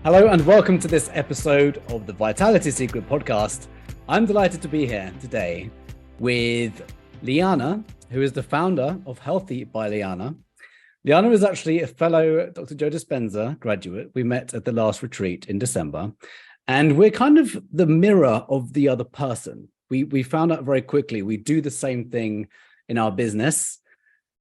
Hello and welcome to this episode of the Vitality Secret podcast. I'm delighted to be here today with Lianna, who is the founder of Healthy by Lianna. Lianna is actually a fellow Dr. Joe Dispenza graduate. We met at the last retreat in December, and we're kind of the mirror of the other person. We found out very quickly we do the same thing in our business,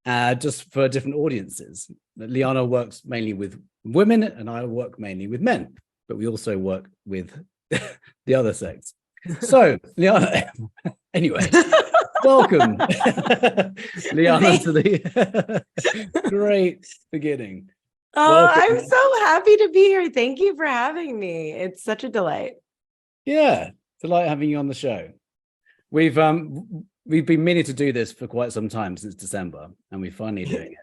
just for different audiences. Lianna works mainly with women and I work mainly with men, but we also work with the other sex. So, Lianna, anyway, welcome, Lianna, to the great beginning. Oh, Welcome. I'm so happy to be here. Thank you for having me. It's such a delight. Yeah, delight having you on the show. We've been meaning to do this for quite some time, since December, and we're finally doing it.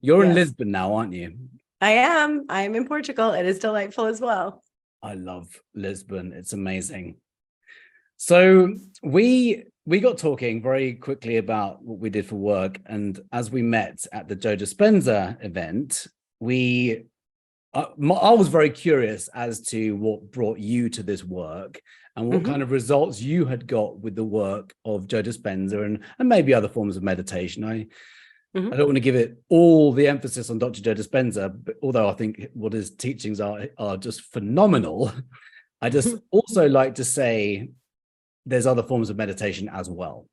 You're in Lisbon now, aren't you? I am. I'm in Portugal. It is delightful as well. I love Lisbon. It's amazing. So we got talking very quickly about what we did for work, and as we met at the Joe Dispenza event, I was very curious as to what brought you to this work and what kind of results you had got with the work of Joe Dispenza and maybe other forms of meditation. I don't want to give it all the emphasis on Dr. Joe Dispenza, but although I think what his teachings are just phenomenal, I just also like to say there's other forms of meditation as well.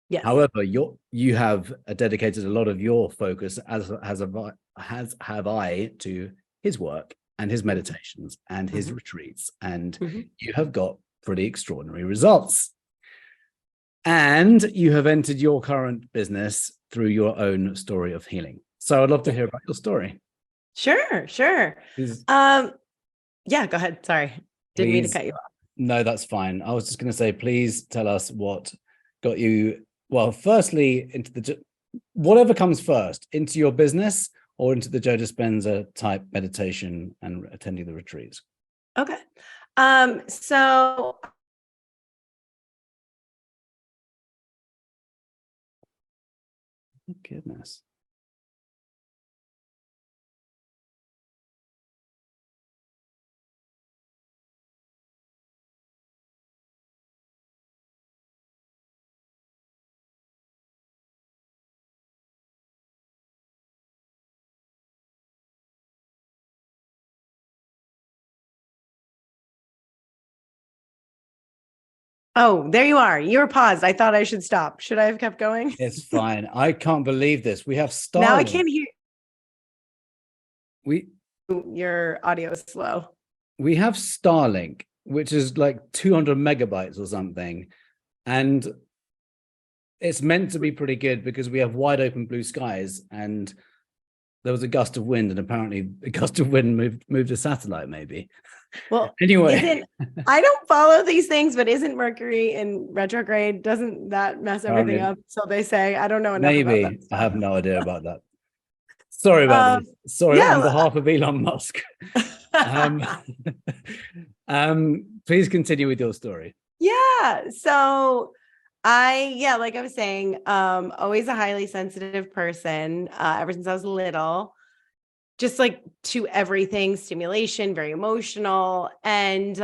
Yes. However, you have dedicated a lot of your focus, as have I, to his work and his meditations and his retreats, and you have got pretty extraordinary results. And you have entered your current business through your own story of healing. So I'd love to hear about your story. Sure. Yeah, go ahead. Sorry. Didn't mean to cut you off. No, that's fine. I was just going to say, please tell us what got you, well, firstly, into whatever comes first, into your business or into the Joe Dispenza type meditation and attending the retreats. Okay. So Goodness. Oh, there you are. You were paused. I thought I should stop. Should I have kept going? It's fine. I can't believe this. We have Starlink. Now I can't hear. We Your audio is slow. We have Starlink, which is like 200 megabytes or something. And it's meant to be pretty good because we have wide open blue skies, and there was a gust of wind, and apparently a gust of wind moved a satellite, maybe. Well, anyway, I don't follow these things, but isn't Mercury in retrograde? Doesn't that mess everything up? So they say. I don't know enough about that. I have no idea about that. Sorry about this. Sorry, on behalf of Elon Musk. Please continue with your story. Yeah. So like I was saying, always a highly sensitive person, ever since I was little, just like to everything, stimulation, very emotional. And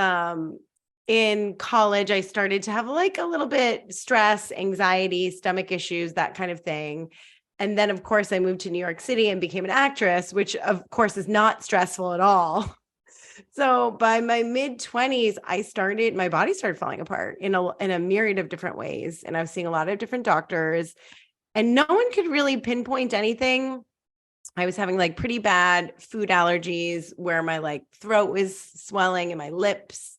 in college, I started to have like a little bit stress, anxiety, stomach issues, that kind of thing. And then, of course, I moved to New York City and became an actress, which, of course, is not stressful at all. So by my mid-20s, my body started falling apart in a myriad of different ways. And I was seeing a lot of different doctors, and no one could really pinpoint anything. I was having like pretty bad food allergies where my like throat was swelling and my lips,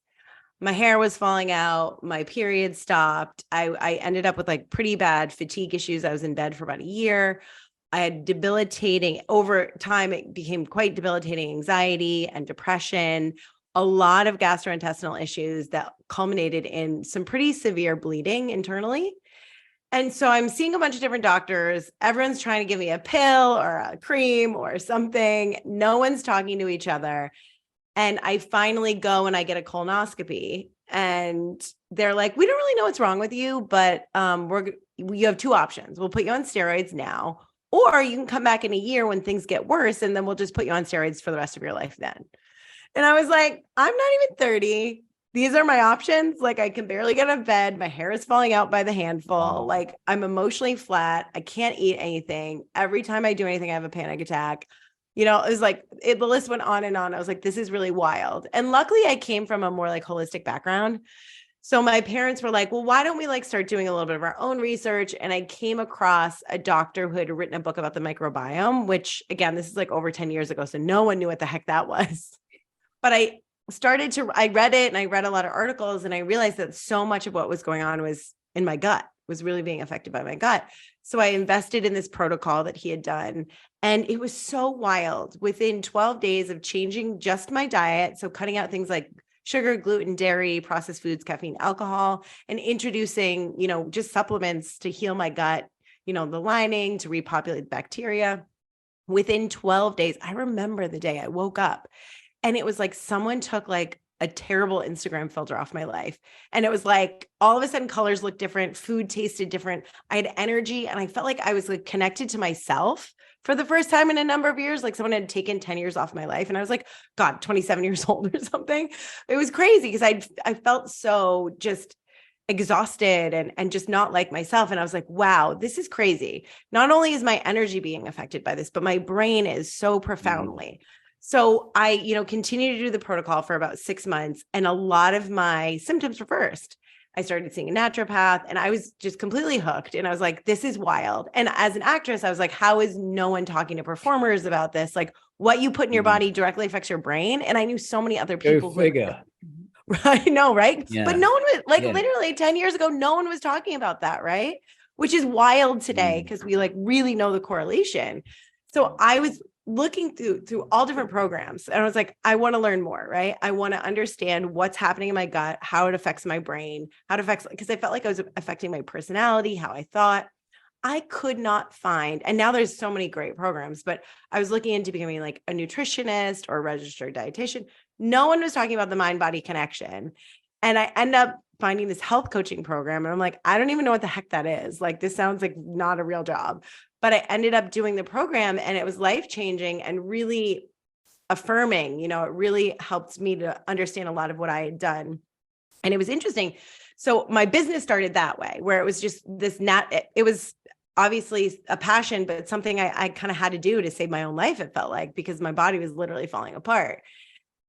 my hair was falling out, my period stopped. I ended up with like pretty bad fatigue issues. I was in bed for about a year. I had over time, it became quite debilitating anxiety and depression, a lot of gastrointestinal issues that culminated in some pretty severe bleeding internally. And so I'm seeing a bunch of different doctors. Everyone's trying to give me a pill or a cream or something. No one's talking to each other. And I finally go and I get a colonoscopy, and they're like, we don't really know what's wrong with you, but you have two options. We'll put you on steroids now, or you can come back in a year when things get worse, and then we'll just put you on steroids for the rest of your life then. And I was like, I'm not even 30. These are my options. Like, I can barely get out of bed. My hair is falling out by the handful. Like, I'm emotionally flat. I can't eat anything. Every time I do anything, I have a panic attack. You know, it was like the list went on and on. I was like, this is really wild. And luckily, I came from a more like holistic background. So my parents were like, well, why don't we like start doing a little bit of our own research? And I came across a doctor who had written a book about the microbiome, which again, this is like over 10 years ago. So no one knew what the heck that was. But I read it and I read a lot of articles and I realized that so much of what was going on was in my gut, was really being affected by my gut. So I invested in this protocol that he had done. And it was so wild. Within 12 days of changing just my diet, so cutting out things like sugar, gluten, dairy, processed foods, caffeine, alcohol, and introducing, you know, just supplements to heal my gut, you know, the lining, to repopulate bacteria. Within 12 days, I remember the day I woke up and it was like someone took like a terrible Instagram filter off my life. And it was like, all of a sudden colors looked different, food tasted different. I had energy and I felt like I was like connected to myself for the first time in a number of years. Like someone had taken 10 years off my life. And I was like, God, 27 years old or something. It was crazy because I felt so just exhausted and just not like myself. And I was like, wow, this is crazy. Not only is my energy being affected by this, but my brain is so profoundly. So I, you know, continued to do the protocol for about 6 months and a lot of my symptoms reversed. I started seeing a naturopath and I was just completely hooked. And I was like, this is wild. And as an actress, I was like, how is no one talking to performers about this? Like what you put in your body directly affects your brain. And I knew so many other people. Go figure. I know, right? Yeah. But no one was like literally 10 years ago, no one was talking about that, right? Which is wild today because we like really know the correlation. So I was looking through all different programs and I was like, I want to learn more, right? I want to understand what's happening in my gut, how it affects my brain, how it affects, because I felt like I was affecting my personality, how I thought. I could not find, and now there's so many great programs, but I was looking into becoming like a nutritionist or a registered dietitian. No one was talking about the mind-body connection. And I end up finding this health coaching program. And I'm like, I don't even know what the heck that is. Like, this sounds like not a real job. But I ended up doing the program and it was life-changing and really affirming. You know, it really helped me to understand a lot of what I had done. And it was interesting. So my business started that way, where it was just this it was obviously a passion, but something I kind of had to do to save my own life, it felt like, because my body was literally falling apart.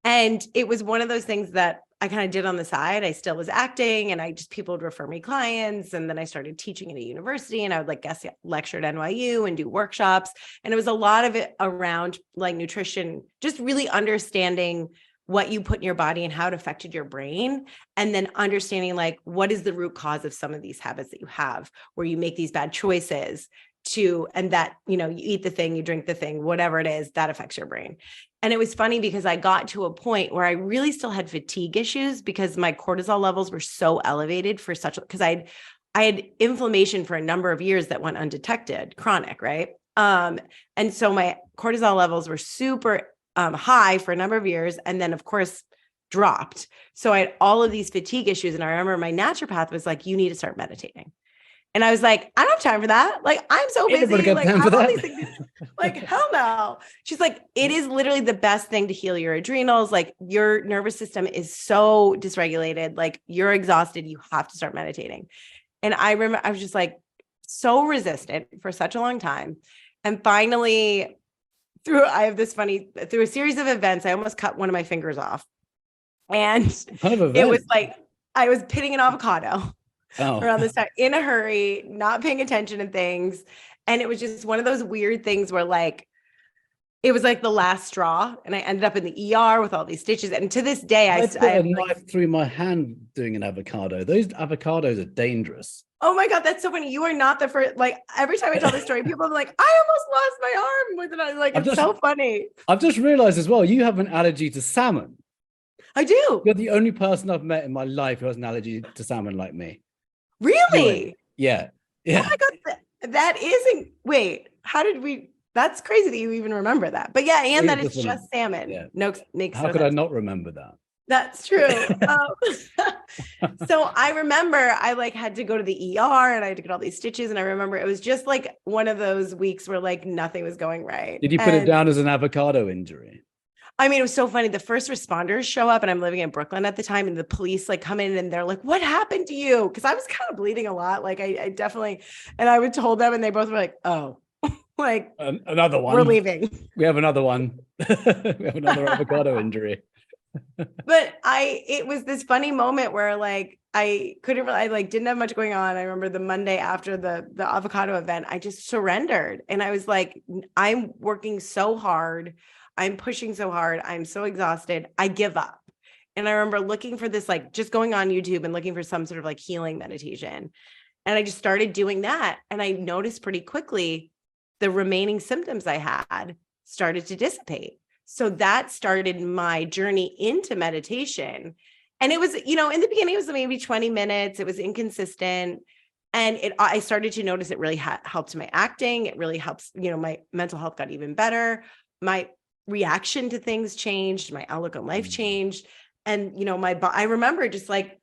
And it was one of those things that I kind of did on the side. I still was acting and people would refer me clients. And then I started teaching at a university and I would like guest lecture at NYU and do workshops. And it was a lot of it around like nutrition, just really understanding what you put in your body and how it affected your brain. And then understanding like, what is the root cause of some of these habits that you have where you make these bad choices and that, you know, you eat the thing, you drink the thing, whatever it is that affects your brain. And it was funny because I got to a point where I really still had fatigue issues because my cortisol levels were so elevated because I had inflammation for a number of years that went undetected, chronic, right? And so my cortisol levels were super high for a number of years. And then of course dropped. So I had all of these fatigue issues. And I remember my naturopath was like, you need to start meditating. And I was like, I don't have time for that. Like, I'm so busy. Like, I have all these things. Like, hell no. She's like, it is literally the best thing to heal your adrenals. Like, your nervous system is so dysregulated. Like, you're exhausted. You have to start meditating. And I remember I was just like so resistant for such a long time. And finally, through a series of events, I almost cut one of my fingers off. And it was like, I was pitting an avocado. Around this time in a hurry, not paying attention to things. And it was just one of those weird things where like, it was like the last straw and I ended up in the ER with all these stitches. And to this day, I put a knife through my hand doing an avocado. Those avocados are dangerous. Oh my God, that's so funny. You are not the first, like every time I tell this story, people are like, I almost lost my arm with it. I was like, it's so funny. I've just realized as well, you have an allergy to salmon. I do. You're the only person I've met in my life who has an allergy to salmon like me. Really? Yeah. Oh my God. That isn't, wait, how did we, that's crazy that you even remember that. But yeah, and that it's just salmon. Yeah. No, makes How could I not remember that? That's true. So I remember I like had to go to the ER and I had to get all these stitches. And I remember it was just like one of those weeks where like nothing was going right. Did you put it down as an avocado injury? I mean, it was so funny. The first responders show up and I'm living in Brooklyn at the time, and the police like come in and they're like, what happened to you? Cause I was kind of bleeding a lot. Like I definitely, and I would told them and they both were like, oh, like another one. We're leaving. We have another one. We have another avocado injury. But it was this funny moment where like, I couldn't really, I like didn't have much going on. I remember the Monday after the avocado event, I just surrendered. And I was like, I'm working so hard. I'm pushing so hard. I'm so exhausted. I give up. And I remember looking for this, like just going on YouTube and looking for some sort of like healing meditation. And I just started doing that. And I noticed pretty quickly the remaining symptoms I had started to dissipate. So that started my journey into meditation. And it was, in the beginning, it was maybe 20 minutes. It was inconsistent. And I started to notice it really helped my acting. It really helps, my mental health got even better. My reaction to things changed. My outlook on life changed. And, I remember just like,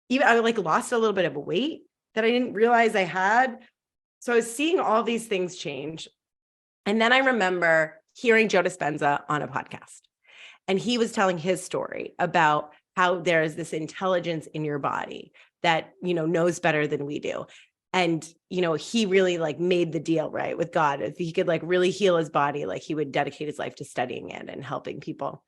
even I like lost a little bit of weight that I didn't realize I had. So I was seeing all these things change. And then I remember hearing Joe Dispenza on a podcast, and he was telling his story about how there is this intelligence in your body that, knows better than we do. And, he really like made the deal right with God. If he could like really heal his body, like he would dedicate his life to studying it and helping people.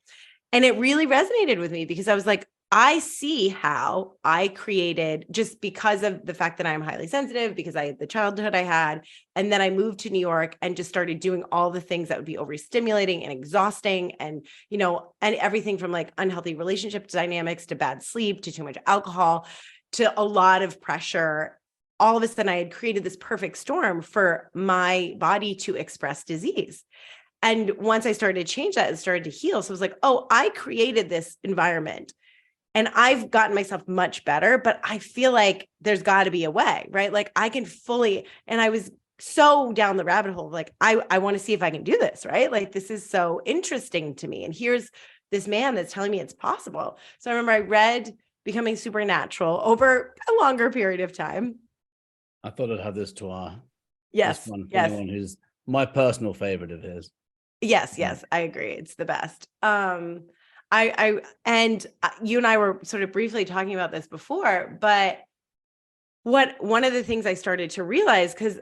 And it really resonated with me because I was like, I see how I created, just because of the fact that I'm highly sensitive, because I had the childhood I had. And then I moved to New York and just started doing all the things that would be overstimulating and exhausting. And, and everything from like unhealthy relationship dynamics to bad sleep, to too much alcohol, to a lot of pressure. All of a sudden I had created this perfect storm for my body to express disease. And once I started to change that, it started to heal. So I was like, oh, I created this environment. And I've gotten myself much better, but I feel like there's got to be a way, right? Like I can fully, and I was so down the rabbit hole, like I want to see if I can do this, right? Like this is so interesting to me. And here's this man that's telling me it's possible. So I remember I read Becoming Supernatural over a longer period of time. I thought I'd have this to yes, one, yes. anyone who's my personal favorite of his. Yes, I agree. It's the best. I and you and I were sort of briefly talking about this before, but one of the things I started to realize, because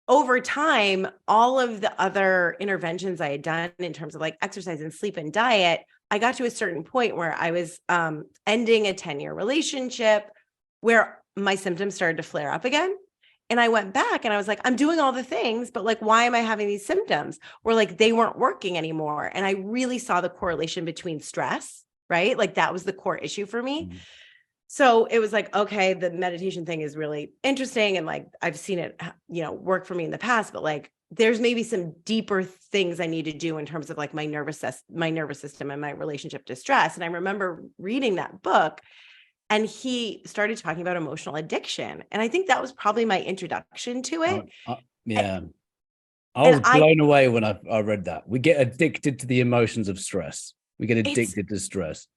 over time, all of the other interventions I had done in terms of like exercise and sleep and diet, I got to a certain point where I was ending a 10-year relationship where my symptoms started to flare up again. And I went back and I was like, I'm doing all the things, but like, why am I having these symptoms? Or like, they weren't working anymore. And I really saw the correlation between stress, right? Like that was the core issue for me. Mm-hmm. So it was like, okay, the meditation thing is really interesting. And like, I've seen it, work for me in the past, but like, there's maybe some deeper things I need to do in terms of like my nervous system and my relationship to stress. And I remember reading that book, and he started talking about emotional addiction. And I think that was probably my introduction to it. Yeah. I was blown away when I read that. We get addicted to the emotions of stress. We get addicted to stress.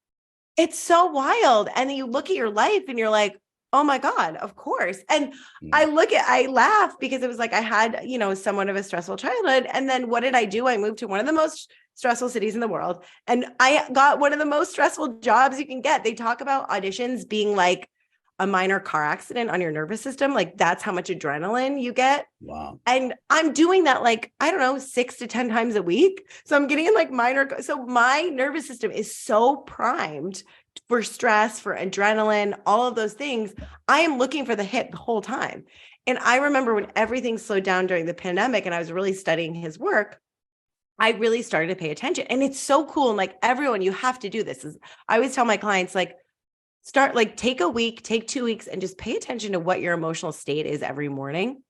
It's so wild. And then you look at your life and you're like, oh my God, of course. And I laugh because it was like, I had, somewhat of a stressful childhood. And then what did I do? I moved to one of the most stressful cities in the world. And I got one of the most stressful jobs you can get. They talk about auditions being like a minor car accident on your nervous system. Like that's how much adrenaline you get. Wow. And I'm doing that like, I don't know, 6 to 10 times a week. So I'm getting in like so my nervous system is so primed for stress, for adrenaline, all of those things. I am looking for the hit the whole time. And I remember when everything slowed down during the pandemic and I was really studying his work, I really started to pay attention. And it's so cool. And like everyone, you have to do this. I always tell my clients, like, start, like take a week, take 2 weeks and just pay attention to what your emotional state is every morning.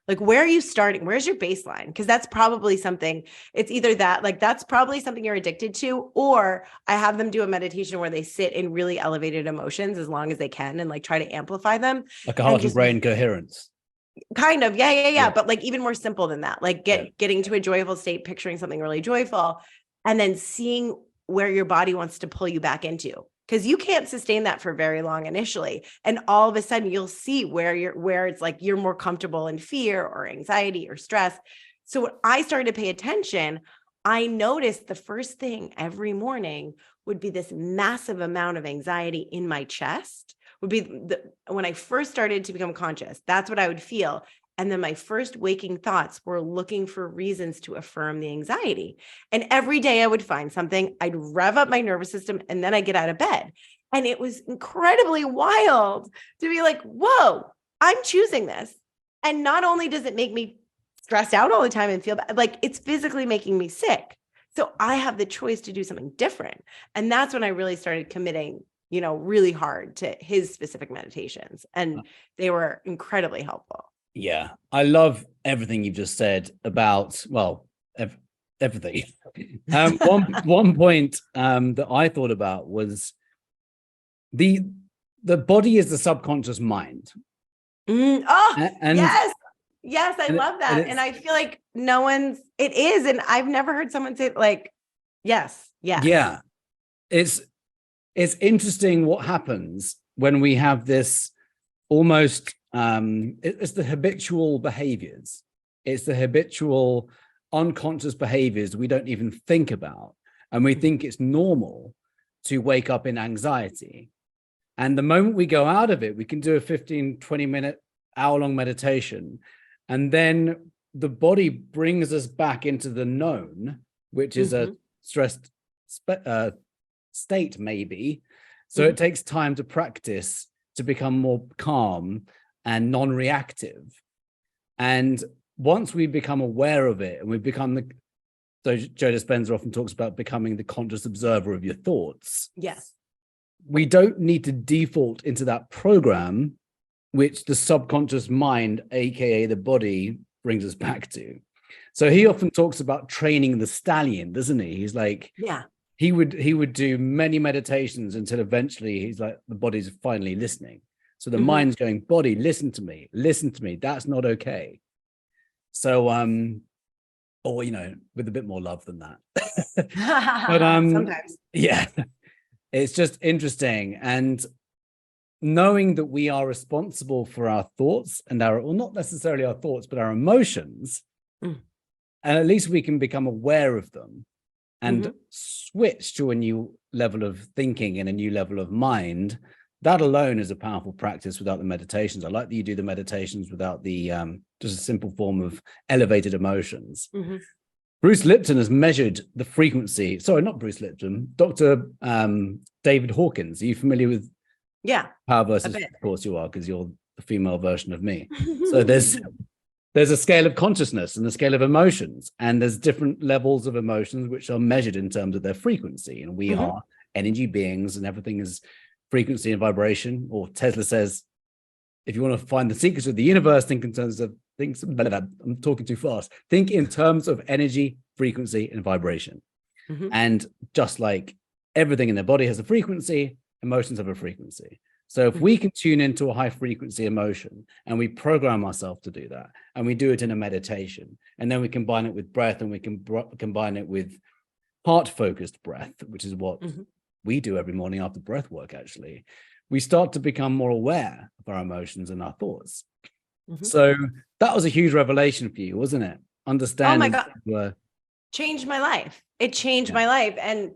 Like, where are you starting? Where's your baseline? Because that's probably something, it's either that, like, that's probably something you're addicted to, or I have them do a meditation where they sit in really elevated emotions as long as they can and like try to amplify them. Like a heart and brain coherence. Kind of. Yeah. But like even more simple than that, like getting to a joyful state, picturing something really joyful, and then seeing where your body wants to pull you back into. Because you can't sustain that for very long initially. And all of a sudden you'll see where it's like you're more comfortable in fear or anxiety or stress. So when I started to pay attention, I noticed the first thing every morning would be this massive amount of anxiety in my chest. Would be when I first started to become conscious, that's what I would feel. And then my first waking thoughts were looking for reasons to affirm the anxiety. And every day I would find something, I'd rev up my nervous system, and then I get out of bed. And it was incredibly wild to be like, whoa, I'm choosing this. And not only does it make me stressed out all the time and feel bad, like it's physically making me sick. So I have the choice to do something different. And that's when I really started committing, really hard to his specific meditations. And they were incredibly helpful. Yeah, I love everything you've just said about, well, everything. One point that I thought about was the body is the subconscious mind. And yes, I love that. And I feel like it is. And I've never heard someone say like, yes. Yeah. It's interesting what happens when we have this almost, it's the habitual behaviors. It's the habitual unconscious behaviors we don't even think about. And we think it's normal to wake up in anxiety. And the moment we go out of it, we can do a 15, 20-minute, hour-long meditation. And then the body brings us back into the known, which is a stressed state, maybe. So it takes time to practice to become more calm and non-reactive. And once we become aware of it and we become so Joe Dispenza often talks about becoming the conscious observer of your thoughts. Yes. We don't need to default into that program, which the subconscious mind, AKA the body, brings us back to. So he often talks about training the stallion, doesn't he? He's like, he would do many meditations until eventually he's like, the body's finally listening. So the mind's going, body, listen to me. That's not okay. So, or, with a bit more love than that. But sometimes. Yeah, it's just interesting. And knowing that we are responsible for our thoughts and well, not necessarily our thoughts, but our emotions. And at least we can become aware of them and switch to a new level of thinking and a new level of mind. That alone is a powerful practice without the meditations. I like that you do the meditations without the just a simple form of elevated emotions. Bruce Lipton has measured the frequency. Sorry, not Bruce Lipton. Dr. David Hawkins. Are you familiar with Power Versus? Of course you are, because you're the female version of me. So there's a scale of consciousness and a scale of emotions, and there's different levels of emotions which are measured in terms of their frequency. And we are energy beings, and everything is frequency and vibration. Or Tesla says, if you want to find the secrets of the universe, think in terms of things. I'm talking too fast. Think in terms of energy, frequency, and vibration. And just like everything in the body has a frequency, emotions have a frequency. So if we can tune into a high frequency emotion and we program ourselves to do that, and we do it in a meditation, and then we combine it with breath, and we can combine it with heart focused breath, which is what we do every morning after breath work, actually, we start to become more aware of our emotions and our thoughts. So that was a huge revelation for you, wasn't it? Understanding. Oh my God. Changed my life. It changed my life. And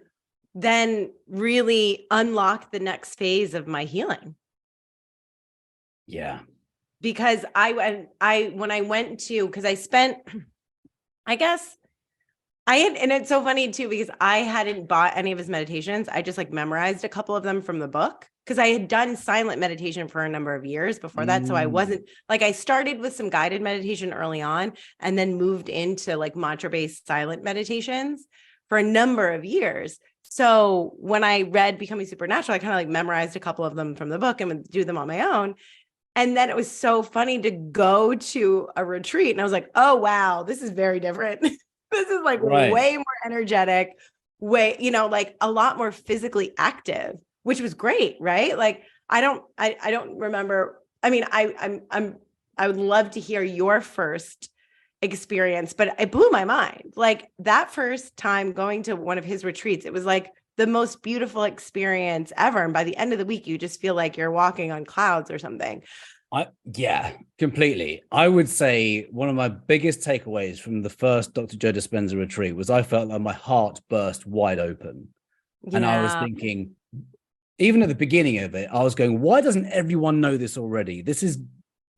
then really unlock the next phase of my healing. Yeah. Because when I went to, because I spent, I guess and it's so funny too, because I hadn't bought any of his meditations. I just like memorized a couple of them from the book, because I had done silent meditation for a number of years before that. So I wasn't like, I started with some guided meditation early on, and then moved into like mantra-based silent meditations for a number of years. So when I read Becoming Supernatural, I kind of like memorized a couple of them from the book and would do them on my own. And then it was so funny to go to a retreat, and I was like, oh, wow, this is very different. This is like way more energetic, like a lot more physically active, which was great. Right. Like, I don't remember. I mean, I would love to hear your first experience, but it blew my mind. Like that first time going to one of his retreats, it was like the most beautiful experience ever. And by the end of the week, you just feel like you're walking on clouds or something. Yeah, completely. I would say one of my biggest takeaways from the first Dr. Joe Dispenza retreat was I felt like my heart burst wide open. And I was Yeah. thinking, even at the beginning of it, I was going, why doesn't everyone know this already? This is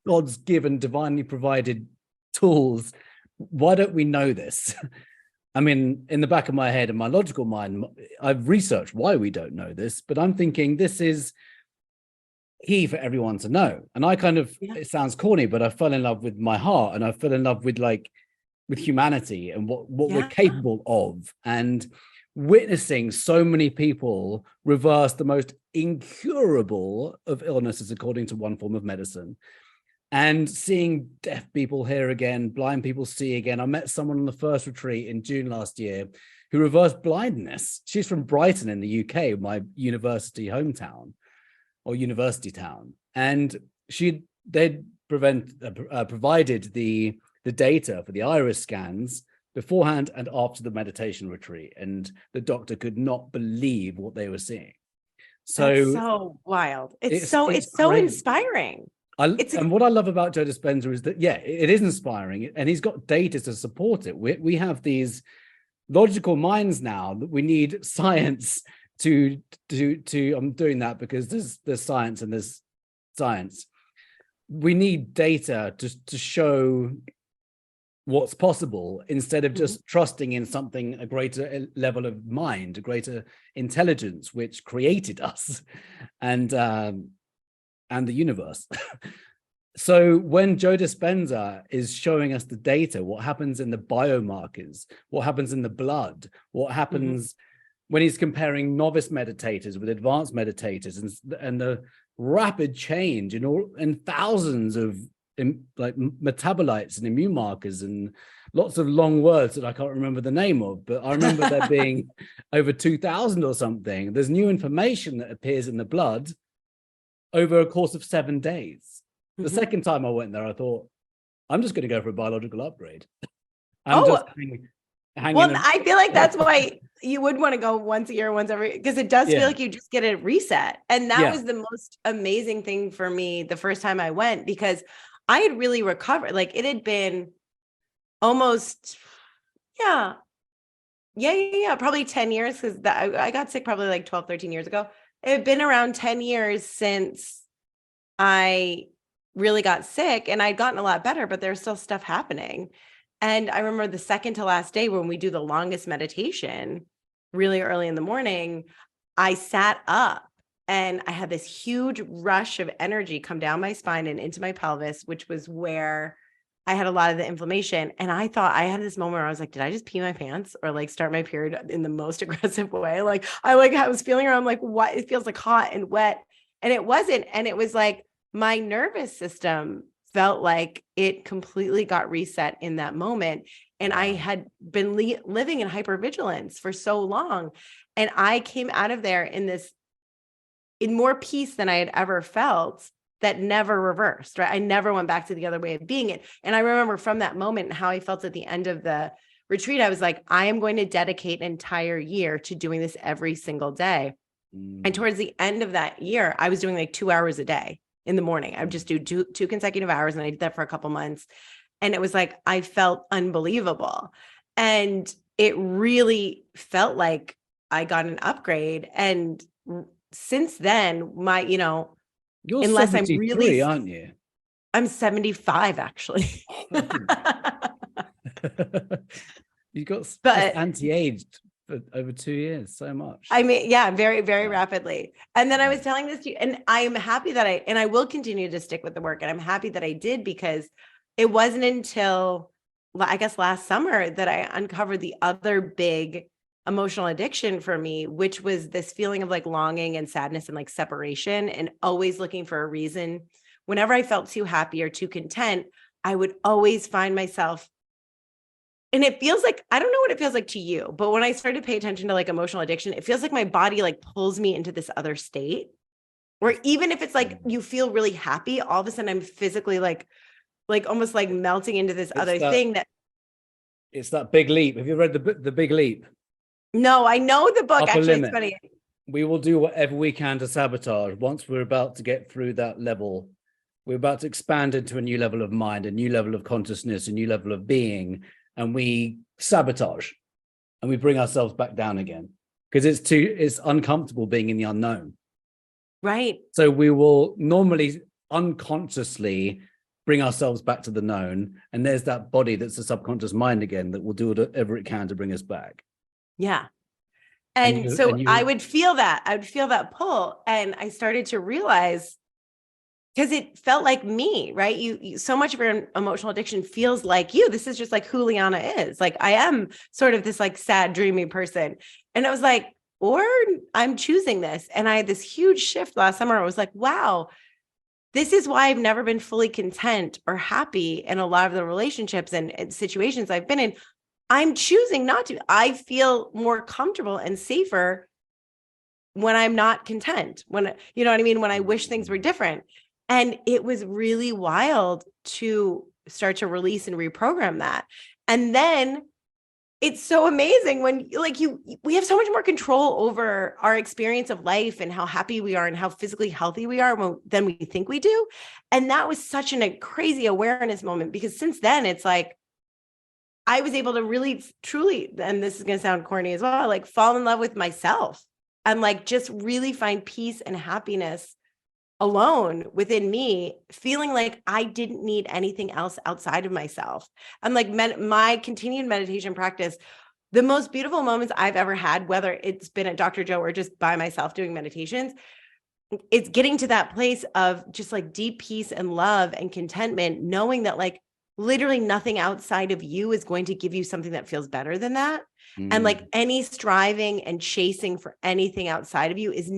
God's given, divinely provided tools. Why don't we know this? I mean, in the back of my head and my logical mind, I've researched why we don't know this, but I'm thinking this is key for everyone to know. And I kind of, Yeah. it sounds corny, but I fell in love with my heart, and I fell in love with with humanity and what we're Yeah. capable of. And witnessing so many people reverse the most incurable of illnesses according to one form of medicine, and seeing deaf people hear again, blind people see again. I met someone on the first retreat in June last year who reversed blindness. She's from Brighton in the UK, my university hometown or university town, and they'd provided the data for the iris scans beforehand and after the meditation retreat, and the doctor could not believe what they were seeing. That's So so wild. It's it's so great. inspiring. And what I love about Joe Dispenza is that, yeah, it is inspiring, and he's got data to support it. We have these logical minds now that we need science to I'm doing that because there's science and there's science. We need data to show what's possible instead of just trusting in something, a greater level of mind, a greater intelligence which created us and the universe. So when Joe Dispenza is showing us the data, what happens in the biomarkers, what happens in the blood, what happens when he's comparing novice meditators with advanced meditators, and the rapid change in thousands of like metabolites and immune markers and lots of long words that I can't remember the name of, but I remember there being over 2,000 or something. There's new information that appears in the blood over a course of 7 days. The second time I went there, I thought, I'm just going to go for a biological upgrade. I'm just hanging. Well, I feel like that's why you would want to go once a year, once every, because it does feel like you just get a reset. And that was the most amazing thing for me the first time I went, because I had really recovered. Like it had been almost, probably 10 years, because I got sick probably like 12, 13 years ago. It had been around 10 years since I really got sick, and I'd gotten a lot better, but there's still stuff happening. And I remember the second to last day when we do the longest meditation really early in the morning, I sat up and I had this huge rush of energy come down my spine and into my pelvis, which was where I had a lot of the inflammation. And I thought, I had this moment where I was like, did I just pee my pants or like start my period in the most aggressive way? Like I was feeling around like, what? It feels like hot and wet. And it wasn't. And it was like my nervous system felt like it completely got reset in that moment. And I had been living in hypervigilance for so long. And I came out of there in more peace than I had ever felt, that never reversed, right? I never went back to the other way of being it. And I remember from that moment and how I felt at the end of the retreat, I was like, I am going to dedicate an entire year to doing this every single day. And towards the end of that year, I was doing like 2 hours a day in the morning. I would just do two consecutive hours. And I did that for a couple months. And it was like, I felt unbelievable. And it really felt like I got an upgrade. And since then, You're unless 73, I'm really, aren't you? I'm 75 actually. You got just But anti-aged for over 2 years, so much. I mean, very, very rapidly. And then I was telling this to you, and I am happy that I will continue to stick with the work. And I'm happy that I did, because it wasn't until, I guess, last summer that I uncovered the other big emotional addiction for me, which was this feeling of like longing and sadness and like separation, and always looking for a reason. Whenever I felt too happy or too content, I would always find myself, and it feels like, I don't know what it feels like to you, but when I started to pay attention to like emotional addiction, it feels like my body like pulls me into this other state where even if it's like you feel really happy, all of a sudden I'm physically like almost like melting into this other thing. It's that Big Leap. Have you read the Big Leap? No, I know the book. Upper Actually, Limit. it's funny. We will do whatever we can to sabotage. Once we're about to get through that level, we're about to expand into a new level of mind, a new level of consciousness, a new level of being, and we sabotage and we bring ourselves back down again because it's uncomfortable being in the unknown. Right. So we will normally unconsciously bring ourselves back to the known, and there's that body that's the subconscious mind again that will do whatever it can to bring us back. Yeah. And I would feel that pull, and I started to realize, because it felt like me, right? You so much of your emotional addiction feels like you. This is just like who Lianna is. Like, I am sort of this like sad, dreamy person. And I was like, or I'm choosing this. And I had this huge shift last summer. I was like, wow, this is why I've never been fully content or happy in a lot of the relationships and situations I've been in. I'm choosing not to. I feel more comfortable and safer when I'm not content, when, you know what I mean? When I wish things were different. And it was really wild to start to release and reprogram that. And then it's so amazing when like we have so much more control over our experience of life and how happy we are and how physically healthy we are than we think we do. And that was such a crazy awareness moment, because since then it's like, I was able to really, truly, and this is going to sound corny as well, like fall in love with myself and like just really find peace and happiness alone within me, feeling like I didn't need anything else outside of myself. And like my continued meditation practice, the most beautiful moments I've ever had, whether it's been at Dr. Joe or just by myself doing meditations, it's getting to that place of just like deep peace and love and contentment, knowing that like literally nothing outside of you is going to give you something that feels better than that. And like any striving and chasing for anything outside of you is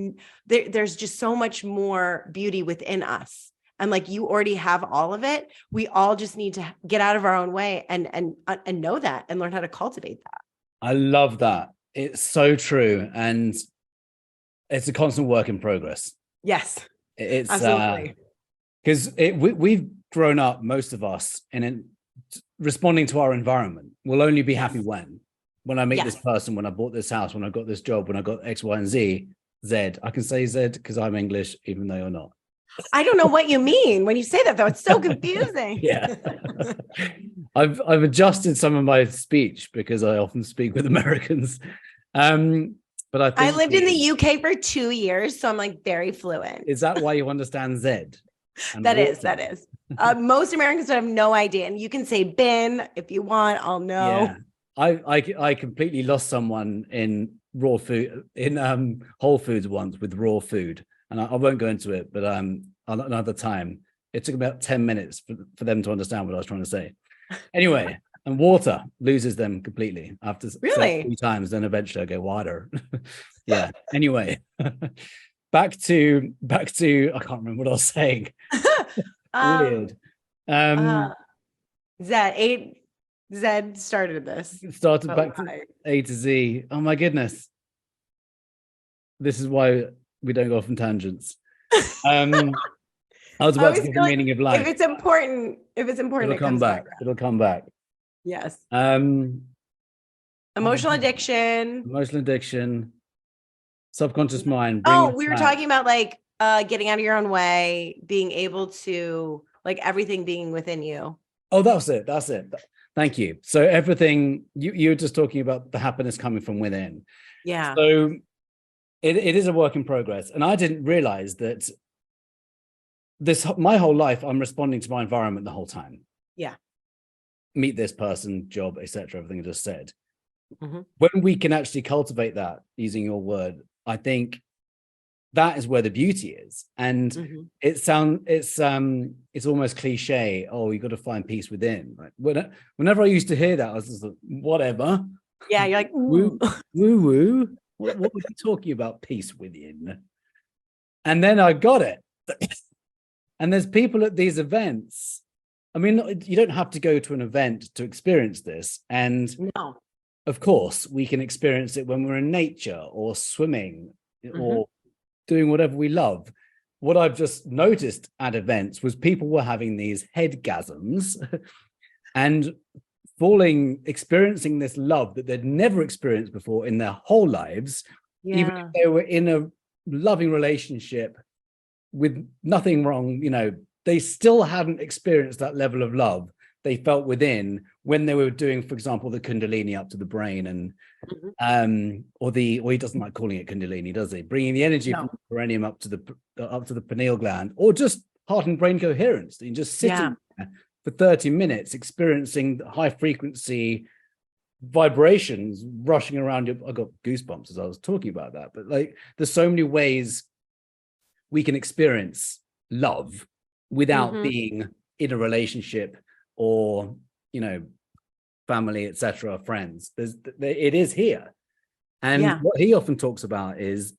there's just so much more beauty within us. And like, you already have all of it. We all just need to get out of our own way and know that and learn how to cultivate that. I love that. It's so true. And it's a constant work in progress. Yes, it's absolutely. Because we've grown up, most of us, in responding to our environment. We'll only be happy when I meet this person, when I bought this house, when I got this job, when I got X, Y, and Z. I can say Z because I'm English, even though you're not. I don't know what you mean when you say that, though. It's so confusing. Yeah. I've adjusted some of my speech because I often speak with Americans. But I think I lived in the UK for 2 years, so I'm like very fluent. Is that why you understand Z? That is. Most Americans have no idea. And you can say bin if you want, I'll know. Yeah. I completely lost someone in raw food in Whole Foods once with raw food, and I won't go into it, but another time it took about 10 minutes for them to understand what I was trying to say. Anyway, and water loses them completely after really 3 times, then eventually I go wider. Yeah. Anyway, back to I can't remember what I was saying. Weird. Zed started this. It started back to A to Z. Oh my goodness. This is why we don't go off on tangents. I was about to give the meaning of life. If it's important, it'll come back. It'll come back. Yes. Emotional addiction, subconscious mind. We were talking about like getting out of your own way, being able to like everything being within you. Oh, that's it. Thank you. So everything you're just talking about the happiness coming from within. Yeah. So it is a work in progress. And I didn't realize that my whole life, I'm responding to my environment the whole time. Yeah. Meet this person, job, etc. Everything I just said. Mm-hmm. When we can actually cultivate that, using your word, I think that is where the beauty is. And it's almost cliche. Oh, you got to find peace within. Like whenever I used to hear that, I was just like, whatever. Yeah, you're like woo woo. What were you talking about? Peace within. And then I got it. And there's people at these events. I mean, you don't have to go to an event to experience this. And no. Of course, we can experience it when we're in nature or swimming or doing whatever we love. What I've just noticed at events was people were having these headgasms and experiencing this love that they'd never experienced before in their whole lives, even if they were in a loving relationship with nothing wrong, they still hadn't experienced that level of love they felt within when they were doing, for example, the Kundalini up to the brain, and or he doesn't like calling it Kundalini, does he? Bringing the energy from the perineum up to the pineal gland, or just heart and brain coherence. And just sitting there for 30 minutes, experiencing high frequency vibrations rushing around you. I got goosebumps as I was talking about that. But like, there's so many ways we can experience love without being in a relationship or, you know, family, etc., friends. It is here. And what he often talks about is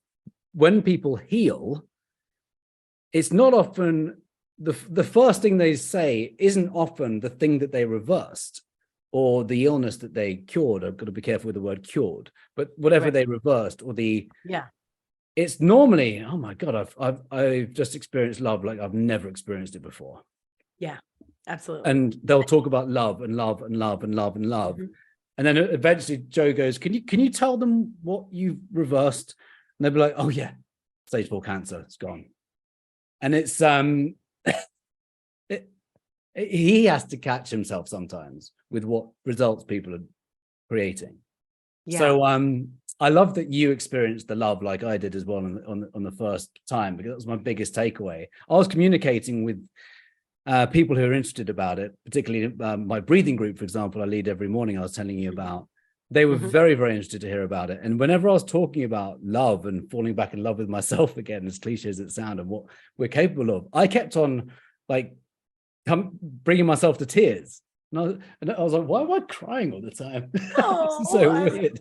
when people heal, it's not often the first thing they say isn't often the thing that they reversed or the illness that they cured. I've got to be careful with the word cured, but whatever they reversed, or it's normally, oh my God, I've just experienced love like I've never experienced it before. Yeah, absolutely. And they'll talk about love and love and love and love and love. And then eventually Joe goes, can you tell them what you've reversed? And they'll be like, oh yeah, stage 4 cancer, it's gone. And it's he has to catch himself sometimes with what results people are creating. So I love that you experienced the love like I did as well on the first time, because that was my biggest takeaway. I was communicating with people who are interested about it, particularly my breathing group, for example, I lead every morning, I was telling you about. They were very, very interested to hear about it. And whenever I was talking about love and falling back in love with myself again, as cliche as it sounded, and what we're capable of, I kept on like bringing myself to tears. And I was like, why am I crying all the time? Oh, it's so weird.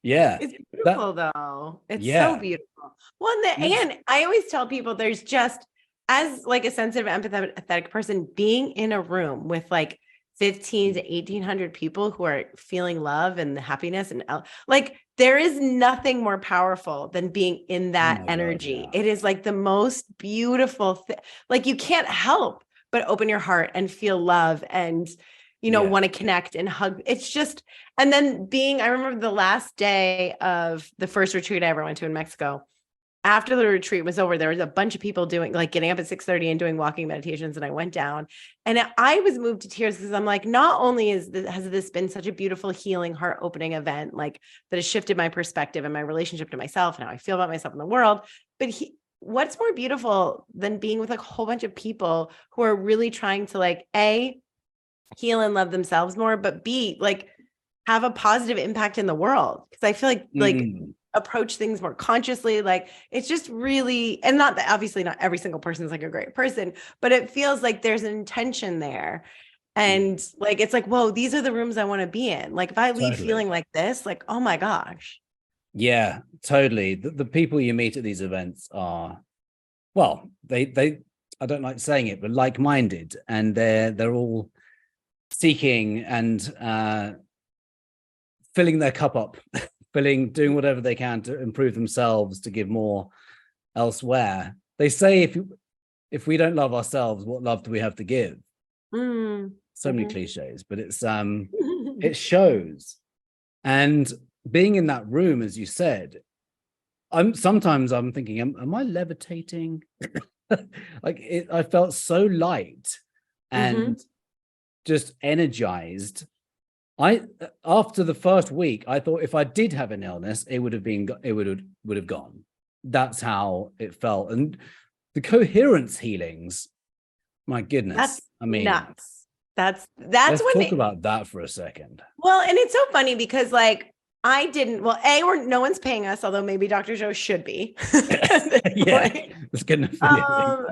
Yeah. It's beautiful though. It's so beautiful. Well, and I always tell people there's just, as like a sensitive, empathetic person, being in a room with like 15 to 1800 people who are feeling love and the happiness, and like there is nothing more powerful than being in that energy. God, it is like the most beautiful thing. Like you can't help but open your heart and feel love and, you know, want to connect and hug. It's just, and then I remember the last day of the first retreat I ever went to in Mexico. After the retreat was over, there was a bunch of people getting up at 6:30 and doing walking meditations. And I went down and I was moved to tears because I'm like, not only has this been such a beautiful, healing, heart opening event, like that has shifted my perspective and my relationship to myself and how I feel about myself in the world, but what's more beautiful than being with like a whole bunch of people who are really trying to like, A, heal and love themselves more, but B, like have a positive impact in the world. Cause I feel like approach things more consciously. Like it's just really, and not that obviously not every single person is like a great person, but it feels like there's an intention there. And like, it's like, whoa, these are the rooms I want to be in. Like if I leave feeling like this, like, oh my gosh. Yeah, totally. The people you meet at these events are, well, they I don't like saying it, but like-minded, and they're all seeking and filling their cup up, doing whatever they can to improve themselves, to give more elsewhere. They say if we don't love ourselves, what love do we have to give? So many cliches, but it's it shows. And being in that room, as you said, sometimes I'm thinking, am I levitating? Like I felt so light and just energized. After the first week, I thought if I did have an illness, it would have gone. That's how it felt. And the coherence healings, my goodness. That's nuts. Let's talk about that for a second. Well, and it's so funny because like I didn't, no one's paying us, although maybe Dr. Joe should be. Yeah, it's good enough.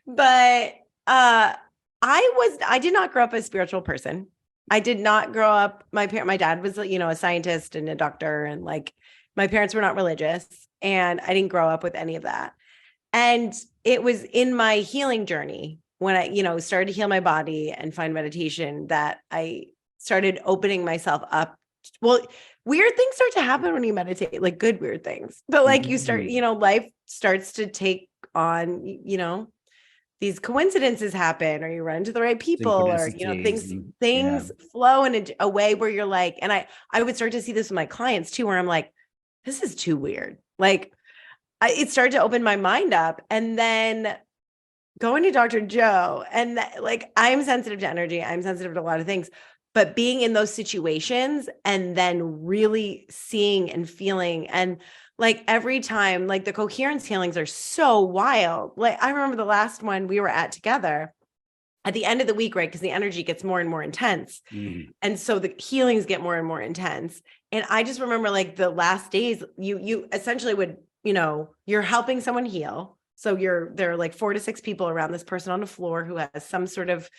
But I did not grow up a spiritual person. I did not grow up. My dad was, a scientist and a doctor, and like my parents were not religious, and I didn't grow up with any of that. And it was in my healing journey when I, started to heal my body and find meditation that I started opening myself up. Well, weird things start to happen when you meditate, like good weird things, but like you start, life starts to take on, these coincidences happen, or you run into the right people, or, things flow in a way where you're like, and I would start to see this with my clients too, where I'm like, this is too weird. Like it started to open my mind up. And then going to Dr. Joe, and like, I'm sensitive to energy. I'm sensitive to a lot of things, but being in those situations and then really seeing and feeling, and like every time, like the coherence healings are so wild. Like I remember the last one we were at together at the end of the week, right? Because the energy gets more and more intense. And so the healings get more and more intense. And I just remember like the last days, you essentially would, you're helping someone heal. So there are like 4 to 6 people around this person on the floor who has some sort of,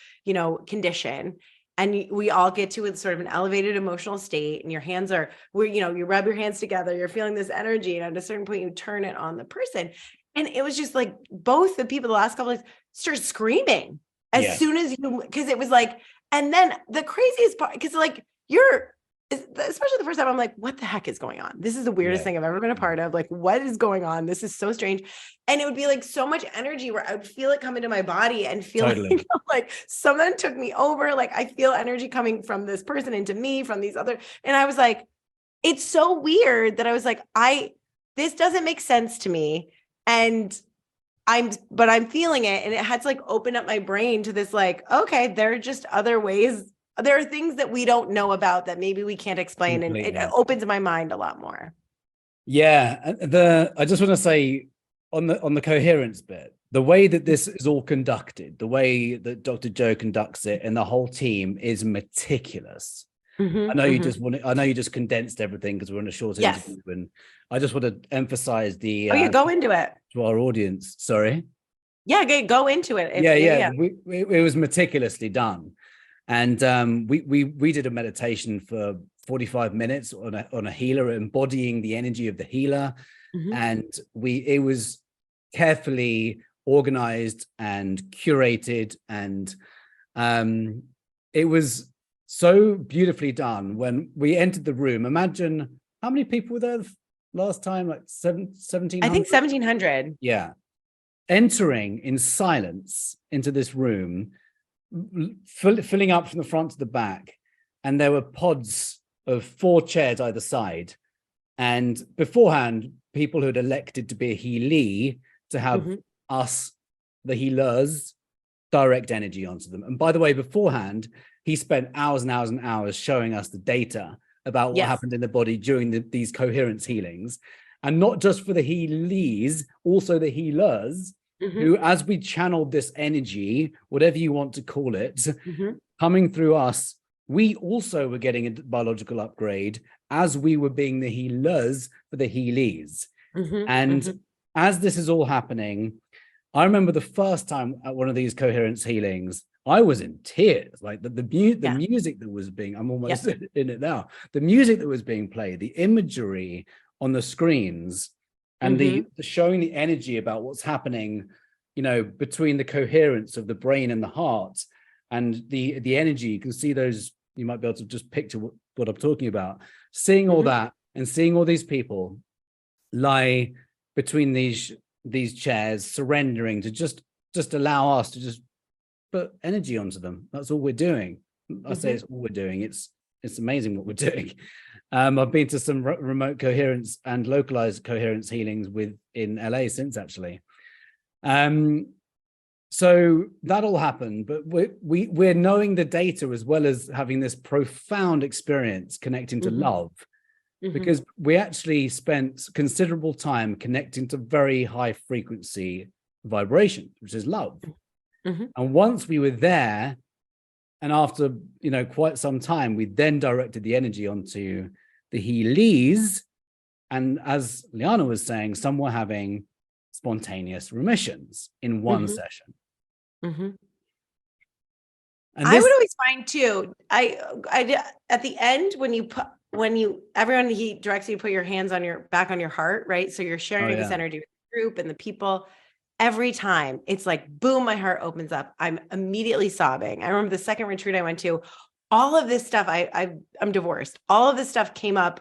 condition. And we all get to sort of an elevated emotional state, and your hands are where, you rub your hands together, you're feeling this energy. And at a certain point, you turn it on the person. And it was just like both the people the last couple of days started screaming as soon as because it was like, and then the craziest part, because like especially the first time, I'm like, what the heck is going on? This is the weirdest thing I've ever been a part of. Like, what is going on? This is so strange. And it would be like so much energy where I would feel it come into my body and feel like someone took me over. Like I feel energy coming from this person into me, from these other. And I was like, it's so weird that I was like, this doesn't make sense to me. And I'm feeling it. And it had to like open up my brain to this, like, okay, there are just other ways. There are things that we don't know about that maybe we can't explain. Completely. And it opens my mind a lot more. Yeah. I just want to say on the coherence bit, the way that this is all conducted, the way that Dr. Joe conducts it and the whole team is meticulous. I know you just condensed everything because we're in a short interview, and I just want to emphasize go into it to our audience. Sorry. Yeah, go into it. It was meticulously done. And we did a meditation for 45 minutes on a healer, embodying the energy of the healer. And it was carefully organized and curated, and it was so beautifully done. When we entered the room, imagine how many people were there last time, like 1,700? I think 1,700. Yeah. Entering in silence into this room, filling up from the front to the back, and there were pods of 4 chairs either side, and beforehand people who had elected to be a healee to have us, the healers, direct energy onto them. And by the way, beforehand he spent hours and hours and hours showing us the data about what happened in the body during these coherence healings, and not just for the healees, also the healers, who, as we channeled this energy, whatever you want to call it, coming through us, we also were getting a biological upgrade as we were being the healers for the healees. As this is all happening, I remember the first time at one of these coherence healings, I was in tears. Like the music that was being, I'm almost in it now, the music that was being played, the imagery on the screens, and the showing the energy about what's happening, between the coherence of the brain and the heart, and the energy. You can see those, you might be able to just picture what I'm talking about, seeing all that and seeing all these people lie between these chairs, surrendering to just allow us to just put energy onto them. That's all we're doing. I say it's all we're doing. It's amazing what we're doing. I've been to some remote coherence and localized coherence healings in LA since, actually. So that all happened, but we're knowing the data as well as having this profound experience connecting to love, because we actually spent considerable time connecting to very high frequency vibration, which is love. And once we were there, and after quite some time, we then directed the energy onto the healees. And as Lianna was saying, some were having spontaneous remissions in one session. And I would always find too, I at the end, everyone, he directs you to put your hands back on your heart, right? So you're sharing this energy with the group and the people. Every time it's like, boom, my heart opens up. I'm immediately sobbing. I remember the second retreat I went to, all of this stuff, I'm divorced. All of this stuff came up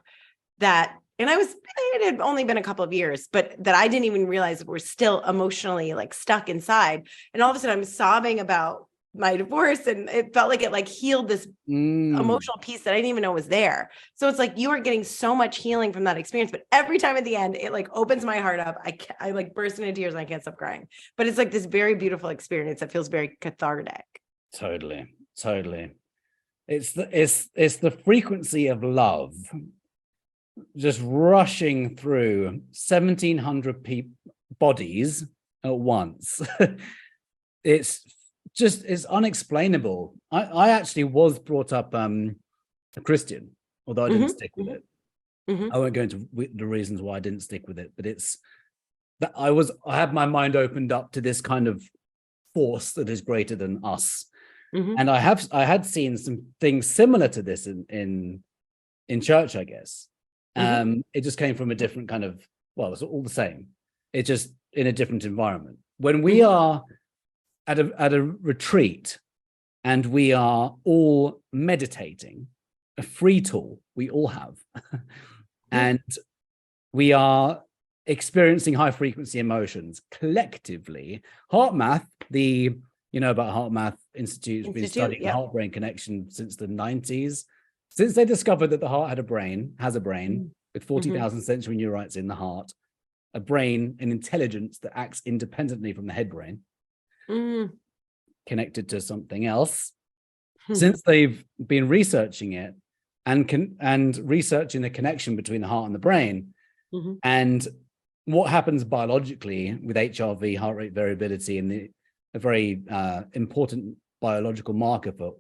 and it had only been a couple of years, but that I didn't even realize we're still emotionally like stuck inside. And all of a sudden I'm sobbing about my divorce, and it felt like it like healed this emotional piece that I didn't even know was there. So it's like you are getting so much healing from that experience, but every time at the end, it like opens my heart up. I like burst into tears and I can't stop crying. But it's like this very beautiful experience that feels very cathartic. Totally. It's the frequency of love just rushing through 1,700 bodies at once. It's unexplainable. I actually was brought up a Christian, although I didn't stick with it. I won't go into the reasons why I didn't stick with it, but it's that I had my mind opened up to this kind of force that is greater than us. And I had seen some things similar to this in church, I guess. It just came from a different kind of, well, it's all the same. It's just in a different environment. When we are at a retreat and we are all meditating, a free tool we all have, and we are experiencing high frequency emotions collectively. Heart math, about Heart Math Institute has been studying the heart brain connection since the 90s, since they discovered that the heart has a brain with 40,000 sensory neurites in the heart, a brain, an intelligence that acts independently from the head brain, connected to something else. Since they've been researching it and researching the connection between the heart and the brain, and what happens biologically with HRV, heart rate variability, and a very important biological marker for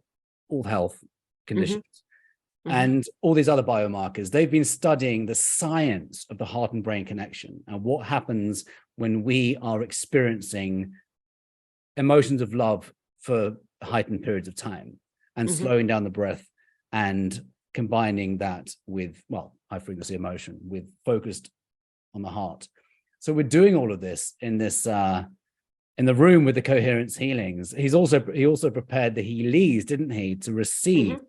all health conditions, and all these other biomarkers. They've been studying the science of the heart and brain connection and what happens when we are experiencing emotions of love for heightened periods of time, and slowing down the breath and combining that with, high frequency emotion with focused on the heart. So we're doing all of this in this in the room with the coherence healings. He also prepared the healees, didn't he, to receive.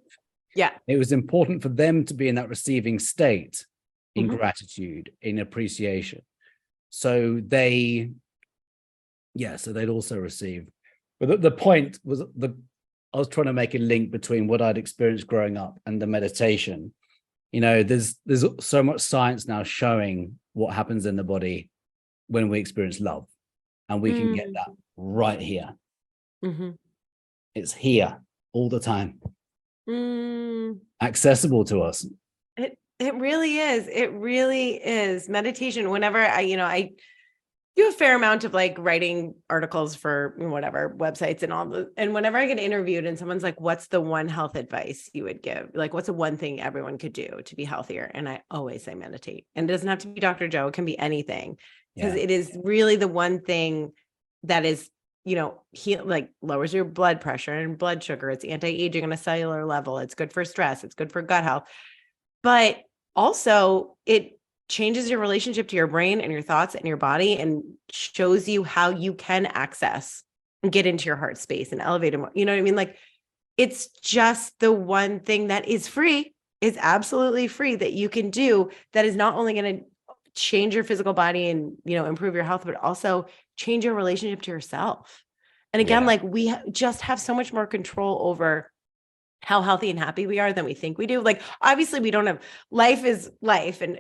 It was important for them to be in that receiving state, in gratitude, in appreciation. So they'd also receive. But the point was I was trying to make a link between what I'd experienced growing up and the meditation. There's so much science now showing what happens in the body when we experience love, and we can get that right here. It's here all the time, accessible to us. It really is. It really is. Meditation. Whenever I do a fair amount of like writing articles for whatever websites and whenever I get interviewed and someone's like, what's the one health advice you would give? Like, what's the one thing everyone could do to be healthier? And I always say meditate. And it doesn't have to be Dr. Joe. It can be anything, because it is really the one thing that is, like lowers your blood pressure and blood sugar. It's anti-aging on a cellular level. It's good for stress. It's good for gut health. But also it changes your relationship to your brain and your thoughts and your body, and shows you how you can access and get into your heart space and elevate them. You know what I mean? Like, it's just the one thing that is free, is absolutely free, that you can do, that is not only going to change your physical body and, improve your health, but also change your relationship to yourself. And again, like we just have so much more control over how healthy and happy we are than we think we do. Like, obviously we don't have, life is life, and,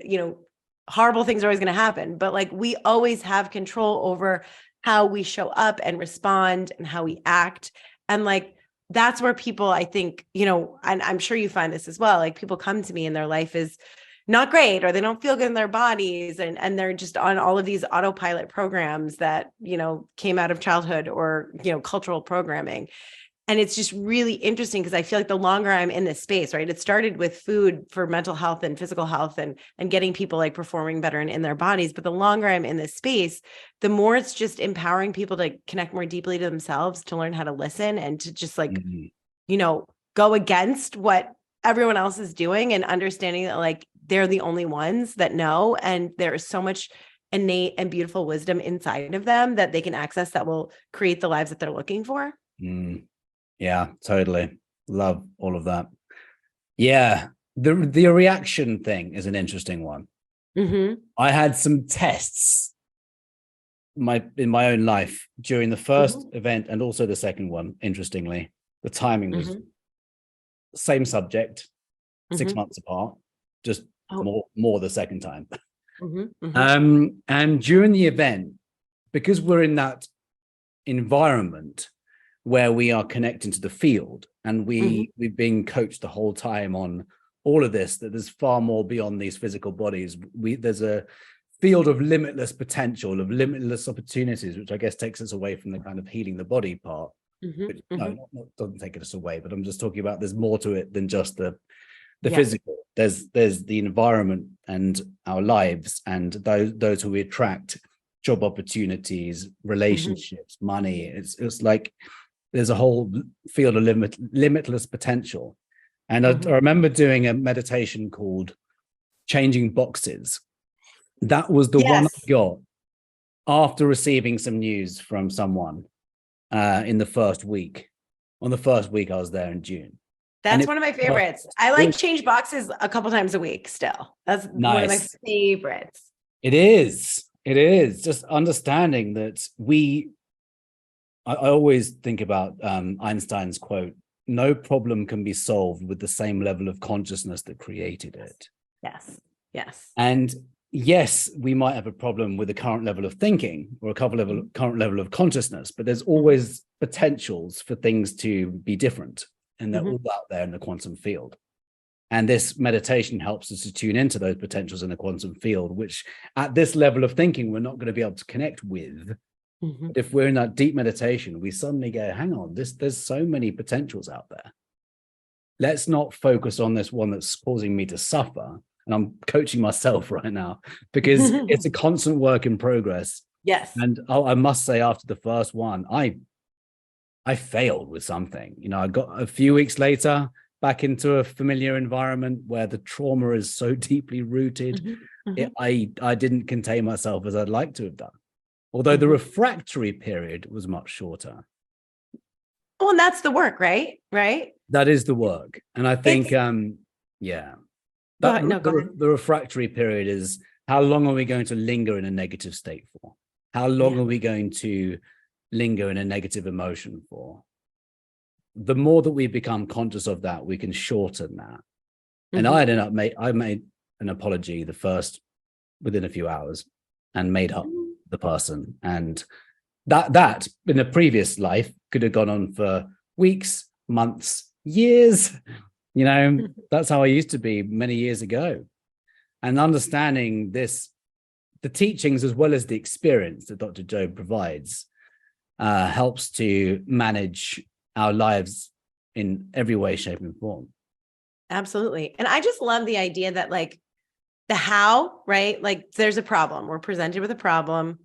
horrible things are always going to happen, but like we always have control over how we show up and respond and how we act. And like, that's where people, I think, and I'm sure you find this as well, like people come to me and their life is not great, or they don't feel good in their bodies, and they're just on all of these autopilot programs that, came out of childhood or, cultural programming. And it's just really interesting, because I feel like the longer I'm in this space, right, it started with food for mental health and physical health and getting people like performing better and in their bodies. But the longer I'm in this space, the more it's just empowering people to connect more deeply to themselves, to learn how to listen, and to just like, go against what everyone else is doing, and understanding that like they're the only ones that know. And there is so much innate and beautiful wisdom inside of them that they can access, that will create the lives that they're looking for. Yeah, totally. Love all of that. Yeah. The reaction thing is an interesting one. I had some tests in my own life during the first Mm-hmm. event and also the second one. Interestingly, the timing was same subject, 6 months apart, just more the second time. And during the event, because we're in that environment where we are connecting to the field, and we've been coached the whole time on all of this, that there's far more beyond these physical bodies. There's a field of limitless potential, of limitless opportunities, which I guess takes us away from the kind of healing the body part. Which, no, doesn't take us away, but I'm just talking about there's more to it than just the physical. There's the environment and our lives and those who we attract, job opportunities, relationships, money. It's like there's a whole field of limitless potential. And I remember doing a meditation called Changing Boxes. That was the one I got after receiving some news from someone in the first week. On the first week I was there in June. That's one of my favorites. I like change boxes a couple times a week still. That's one of my favorites. It is. Just understanding that I always think about Einstein's quote, no problem can be solved with the same level of consciousness that created it. Yes. And yes, we might have a problem with the current level of thinking or a current level of consciousness, but there's always potentials for things to be different. And they're all out there in the quantum field. And this meditation helps us to tune into those potentials in the quantum field, which at this level of thinking, we're not going to be able to connect with. But if we're in that deep meditation, we suddenly go, hang on, there's so many potentials out there. Let's not focus on this one that's causing me to suffer. And I'm coaching myself right now because it's a constant work in progress. Yes. And I must say, after the first one, I failed with something. I got a few weeks later back into a familiar environment where the trauma is so deeply rooted. I didn't contain myself as I'd like to have done. Although the refractory period was much shorter. Well, and that's the work, right? That is the work. And I think, the refractory period is how long are we going to linger in a negative state for? How long are we going to linger in a negative emotion for? The more that we become conscious of that, we can shorten that. And I made an apology within a few hours and made up the person. And that in a previous life could have gone on for weeks, months, years. That's how I used to be many years ago. And understanding this, the teachings as well as the experience that Dr. Joe provides helps to manage our lives in every way, shape, and form. Absolutely. And I just love the idea that like the how, right? Like there's a problem. We're presented with a problem.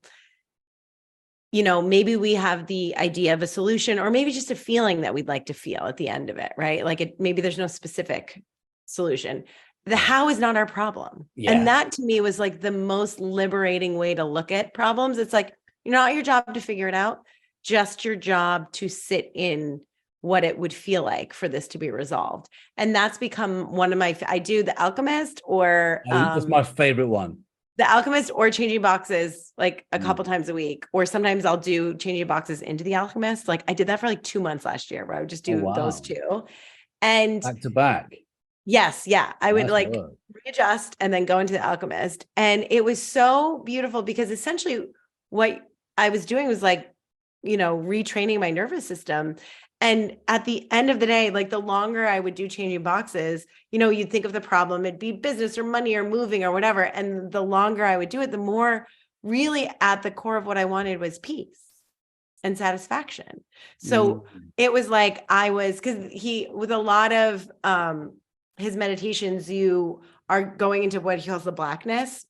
Maybe we have the idea of a solution or maybe just a feeling that we'd like to feel at the end of it, right? Like maybe there's no specific solution. The how is not our problem. Yeah. And that to me was like the most liberating way to look at problems. It's like, not your job to figure it out, just your job to sit in what it would feel like for this to be resolved. And that's become one of I do the Alchemist or that's my favorite one. The Alchemist or Changing Boxes like a couple times a week, or sometimes I'll do Changing Boxes into the Alchemist. Like I did that for like 2 months last year where I would just do those two. And back to back. Yes. Yeah. I would readjust and then go into the Alchemist. And it was so beautiful because essentially what I was doing was like, retraining my nervous system. And at the end of the day, like the longer I would do Changing Boxes, you'd think of the problem, it'd be business or money or moving or whatever. And the longer I would do it, the more really at the core of what I wanted was peace and satisfaction. So it was like because with a lot of his meditations, you are going into what he calls the blackness.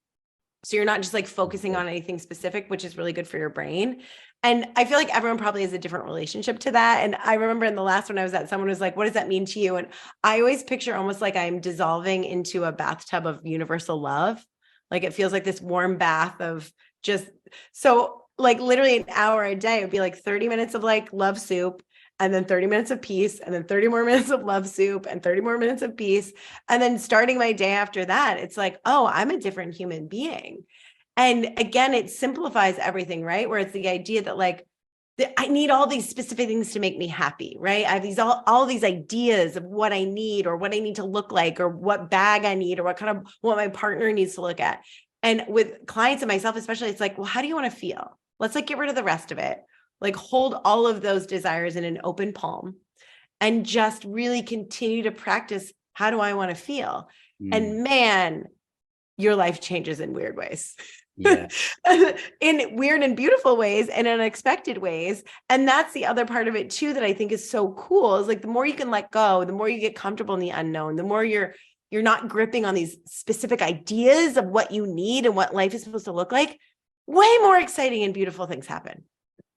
So you're not just like focusing on anything specific, which is really good for your brain. And I feel like everyone probably has a different relationship to that. And I remember in the last one I was at, someone was like, what does that mean to you? And I always picture almost like I'm dissolving into a bathtub of universal love. Like it feels like this warm bath of so like literally an hour a day, it would be like 30 minutes of like love soup, and then 30 minutes of peace, and then 30 more minutes of love soup, and 30 more minutes of peace. And then starting my day after that, it's like, oh, I'm a different human being. And again, it simplifies everything, right? Where it's the idea that like, I need all these specific things to make me happy, right? I have these all these ideas of what I need or what I need to look like or what bag I need or what my partner needs to look at. And with clients and myself, especially, it's like, well, how do you want to feel? Let's like get rid of the rest of it. Like hold all of those desires in an open palm and just really continue to practice. How do I want to feel? And man, your life changes in weird ways. Yeah. In weird and beautiful ways and unexpected ways. And that's the other part of it too, that I think is so cool, is like, the more you can let go, the more you get comfortable in the unknown, the more you're not gripping on these specific ideas of what you need and what life is supposed to look like, way more exciting and beautiful things happen.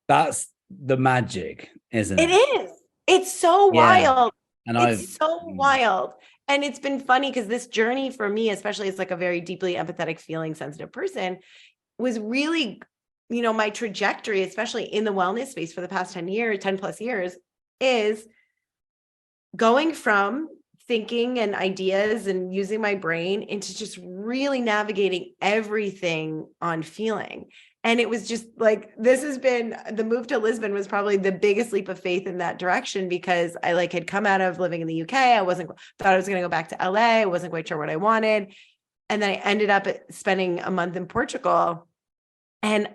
That's the magic, isn't it? It is. It's so wild. And it's so wild. And it's been funny because this journey for me, especially as like a very deeply empathetic, feeling sensitive person, was really, my trajectory, especially in the wellness space for the past 10 plus years, is going from thinking and ideas and using my brain into just really navigating everything on feeling. And it was just like, this has been, the move to Lisbon was probably the biggest leap of faith in that direction, because I like had come out of living in the UK. I thought I was going to go back to LA. I wasn't quite sure what I wanted. And then I ended up spending a month in Portugal, and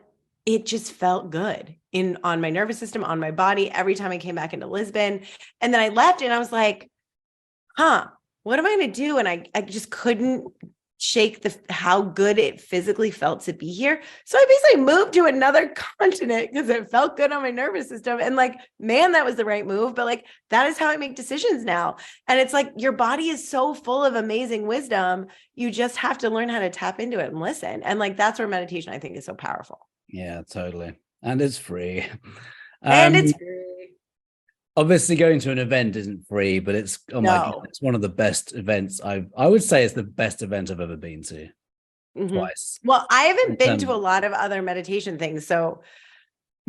it just felt good on my nervous system, on my body, every time I came back into Lisbon. And then I left and I was like, what am I going to do? And I just couldn't shake how good it physically felt to be here. So I basically moved to another continent because it felt good on my nervous system. And like, man, that was the right move. But like, that is how I make decisions now. And it's like, your body is so full of amazing wisdom. You just have to learn how to tap into it and listen. And like, that's where meditation, I think, is so powerful. Yeah, totally. And it's free. And it's free. Obviously, going to an event isn't free, but it's my God, it's one of the best events I would say it's the best event I've ever been to. Twice. Well, I haven't been to a lot of other meditation things, so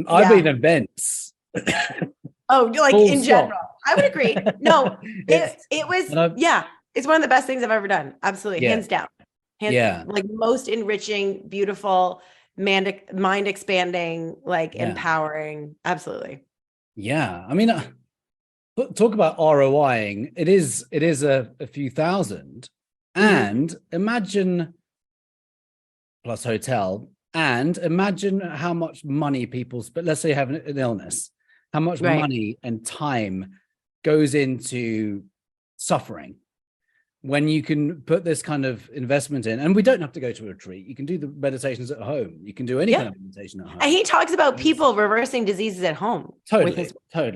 I've been to events. Oh, like in general, I would agree. No, it was it's one of the best things I've ever done. Absolutely, hands down. Like most enriching, beautiful, mind expanding, like empowering. Absolutely. Yeah, I mean, talk about ROIing. It is a few thousand, and imagine plus hotel, and imagine how much money people spend. Let's say you have an illness, how much money and time goes into suffering when you can put this kind of investment in. And we don't have to go to a retreat. You can do the meditations at home. You can do any kind of meditation at home. And he talks about people reversing diseases at home. Totally.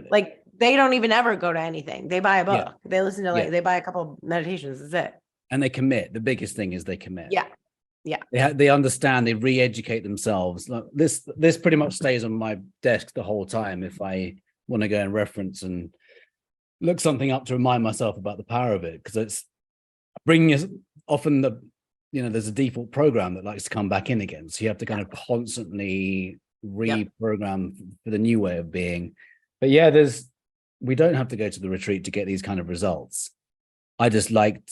Like, they don't even ever go to anything. They buy a book. They listen to they buy a couple of meditations. That's it. And they commit. The biggest thing is they commit. Yeah. They understand, they re-educate themselves. Like this pretty much stays on my desk the whole time if I want to go and reference and look something up to remind myself about the power of it, because it's bringing us often there's a default program that likes to come back in again. So you have to kind of constantly reprogram for the new way of being. But we don't have to go to the retreat to get these kind of results. I just like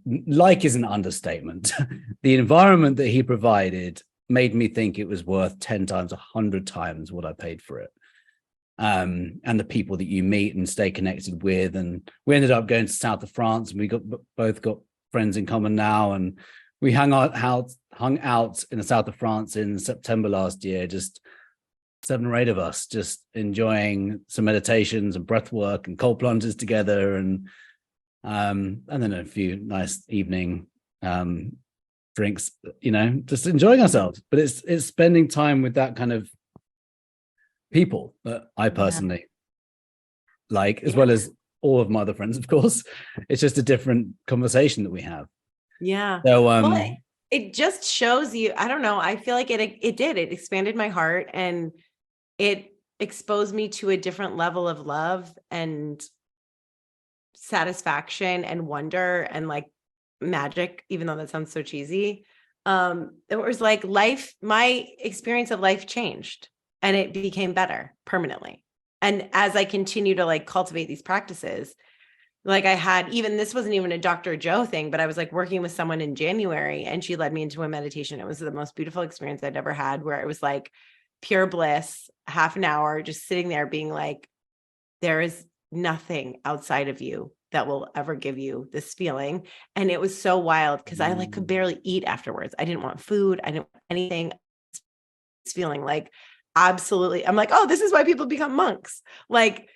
is an understatement. The environment that he provided made me think it was worth 10 times, 100 times what I paid for it. And the people that you meet and stay connected with. And we ended up going to south of France, and we both got friends in common now. And we hung out in the south of France in September last year, just 7 or 8 of us, just enjoying some meditations and breath work and cold plunges together. And then a few nice evening drinks, just enjoying ourselves. But it's spending time with that kind of people that I personally like, as well as all of my other friends, of course. It's just a different conversation that we have. Yeah. So it just shows you, I don't know, I feel like it expanded my heart, and it exposed me to a different level of love and satisfaction and wonder and like magic, even though that sounds so cheesy. It was like my experience of life changed, and it became better permanently. And as I continue to like cultivate these practices, Like I had, even this wasn't even a Dr. Joe thing, but I was like working with someone in January and she led me into a meditation. It was the most beautiful experience I'd ever had, where it was like pure bliss, half an hour, just sitting there being like, there is nothing outside of you that will ever give you this feeling. And it was so wild because I like could barely eat afterwards. I didn't want food. I didn't want anything. It's feeling like absolutely, I'm like, oh, this is why people become monks. Like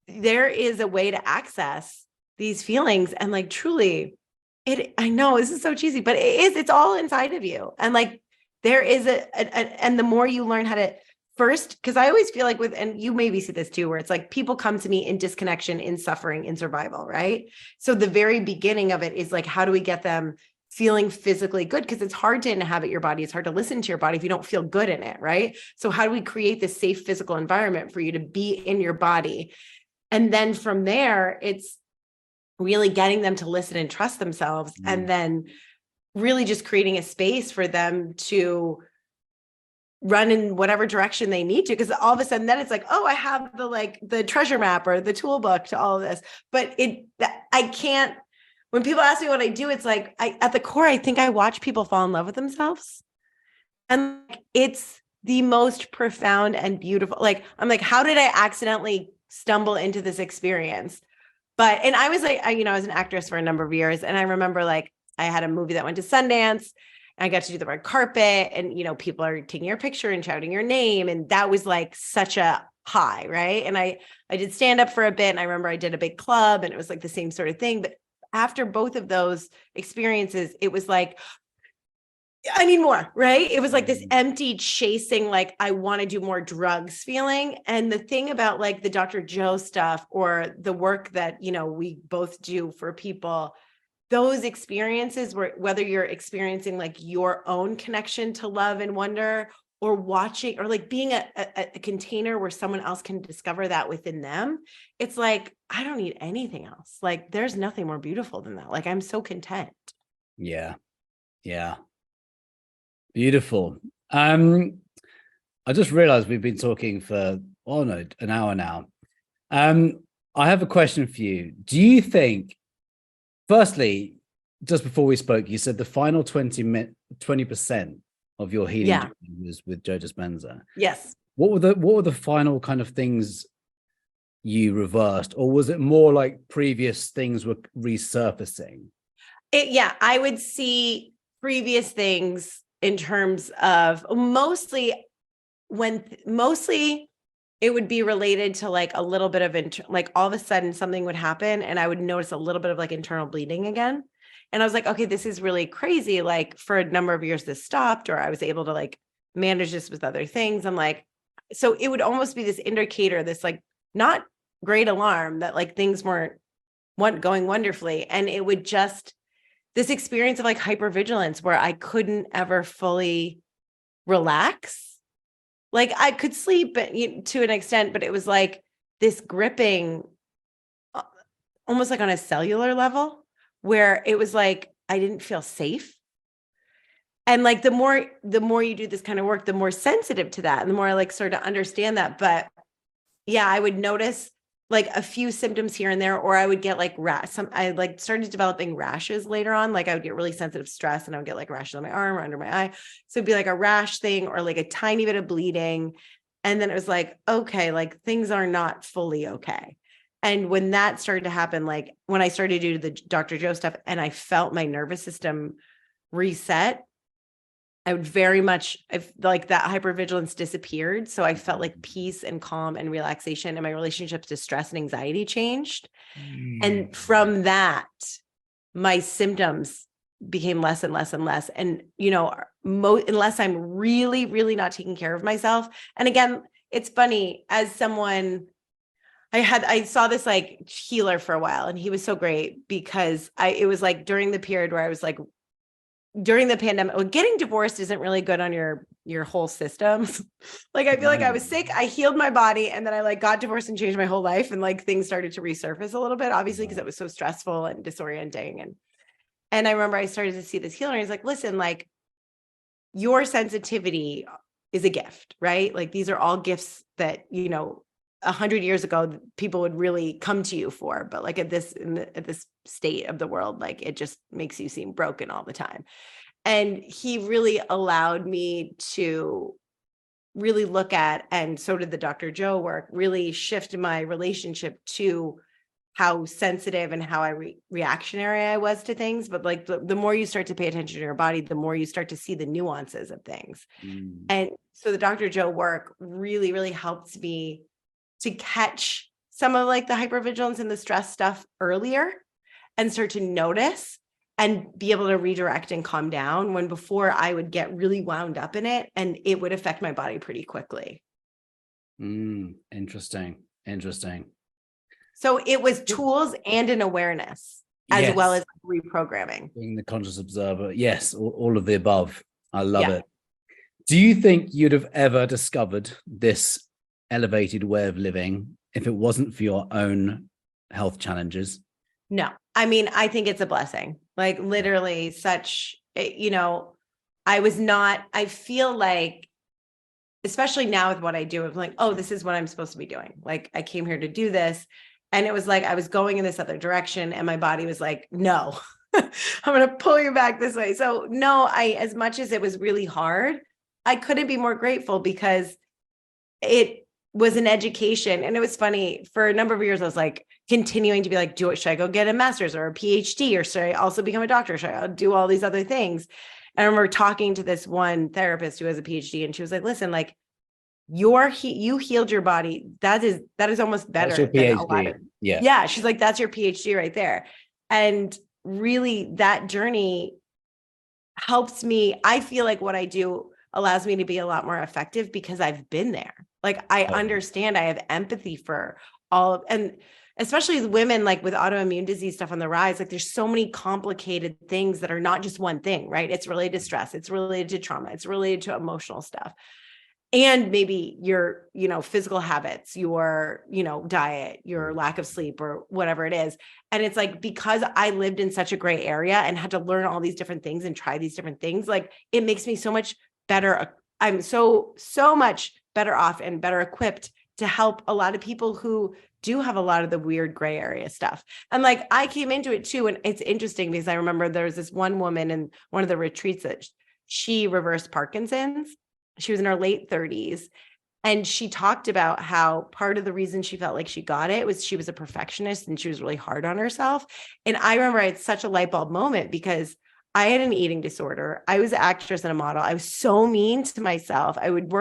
there is a way to access these feelings. And like, truly I know this is so cheesy, but it's all inside of you. And like, there is and the more you learn how to first, because I always feel like and you maybe see this too, where it's like people come to me in disconnection, in suffering, in survival, right? So the very beginning of it is like, how do we get them feeling physically good? Because it's hard to inhabit your body. It's hard to listen to your body if you don't feel good in it, right? So how do we create this safe physical environment for you to be in your body? And then from there, it's really getting them to listen and trust themselves, and then really just creating a space for them to run in whatever direction they need to. Because all of a sudden then it's like, oh, I have the treasure map or the tool book to all of this. But I can't, when people ask me what I do, it's like, at the core, I think I watch people fall in love with themselves. And it's the most profound and beautiful. Like, I'm like, how did I accidentally stumble into this experience? And I was like, I was an actress for a number of years. And I remember like, I had a movie that went to Sundance. I got to do the red carpet and, people are taking your picture and shouting your name. And that was like such a high, right? And I did stand up for a bit. And I remember I did a big club and it was like the same sort of thing. But after both of those experiences, it was like, I need more, right? It was like this empty chasing, like I want to do more drugs feeling. And the thing about like the Dr. Joe stuff or the work that, we both do for people, those experiences where whether you're experiencing like your own connection to love and wonder, or watching, or like being a container where someone else can discover that within them, it's like, I don't need anything else. Like there's nothing more beautiful than that. Like I'm so content. Yeah. Yeah. Beautiful. I just realized we've been talking for, an hour now. I have a question for you. Do you think, firstly, just before we spoke, you said the final 20% of your healing journey was with Joe Dispenza. Yes. What were the final kind of things you reversed, or was it more like previous things were resurfacing? I would see previous things in terms of mostly it would be related to like a little bit of like all of a sudden something would happen and I would notice a little bit of like internal bleeding again. And I was like, okay, this is really crazy. Like for a number of years this stopped, or I was able to like manage this with other things. I'm like, so it would almost be this indicator, this like not great alarm that like things weren't going wonderfully. And it would just, this experience of like hypervigilance where I couldn't ever fully relax. Like I could sleep to an extent, but it was like this gripping almost like on a cellular level where it was like, I didn't feel safe. And like, the more you do this kind of work, the more sensitive to that and the more I like sort of understand that. But yeah, I would notice like a few symptoms here and there, or I would get like I like started developing rashes later on. Like I would get really sensitive stress and I would get like rashes on my arm or under my eye. So it'd be like a rash thing or like a tiny bit of bleeding. And then it was like, okay, like things are not fully okay. And when that started to happen, like when I started to do the Dr. Joe stuff and I felt my nervous system reset, I would very much, like that hypervigilance disappeared. So I felt like peace and calm and relaxation, and my relationships to stress and anxiety changed. And from that, my symptoms became less and less and less. And, unless I'm really, really not taking care of myself. And again, it's funny, as someone, I saw this like healer for a while, and he was so great because it was like during the period where I was like, during the pandemic, getting divorced isn't really good on your whole systems. Like, I feel like I was sick, I healed my body, and then I like got divorced and changed my whole life. And like things started to resurface a little bit, obviously, because it was so stressful and disorienting. And I remember I started to see this healer, and he's like, listen, like your sensitivity is a gift, right? Like these are all gifts that, 100 years ago people would really come to you for, but like at this state of the world, like it just makes you seem broken all the time. And he really allowed me to really look at, and so did the Dr. Joe work, really shift my relationship to how sensitive and how reactionary I was to things. But like the more you start to pay attention to your body, the more you start to see the nuances of things. And so the Dr. Joe work really, really helped me to catch some of like the hypervigilance and the stress stuff earlier and start to notice and be able to redirect and calm down, when before I would get really wound up in it and it would affect my body pretty quickly. Interesting. So it was tools and an awareness, as well as reprogramming. Being the conscious observer. Yes, all of the above. I love it. Do you think you'd have ever discovered this elevated way of living if it wasn't for your own health challenges? No, I mean, I think it's a blessing. Like literally such, I feel like, especially now with what I do, I'm like, oh, this is what I'm supposed to be doing. Like I came here to do this. And it was like, I was going in this other direction and my body was like, no, I'm going to pull you back this way. So no, as much as it was really hard, I couldn't be more grateful because it was an education. And it was funny, for a number of years, I was like continuing to be like, should I go get a master's or a PhD, or should I also become a doctor? Should I do all these other things? And I remember talking to this one therapist who has a PhD, and she was like, listen, like you healed your body. That is almost better than a lot of, yeah. She's like, that's your PhD right there. And really that journey helps me. I feel like what I do allows me to be a lot more effective because I've been there. Like I understand, I have empathy for all of, and especially women like with autoimmune disease stuff on the rise, like there's so many complicated things that are not just one thing, right? It's related to stress, it's related to trauma, it's related to emotional stuff. And maybe your, physical habits, your, diet, your lack of sleep or whatever it is. And it's like, because I lived in such a gray area and had to learn all these different things and try these different things, like it makes me so much better. I'm so much better off and better equipped to help a lot of people who do have a lot of the weird gray area stuff. And like, I came into it too. And it's interesting because I remember there was this one woman in one of the retreats that she reversed Parkinson's. She was in her late 30s. And she talked about how part of the reason she felt like she got it was she was a perfectionist and she was really hard on herself. And I remember I had such a light bulb moment because I had an eating disorder. I was an actress and a model. I was so mean to myself. I would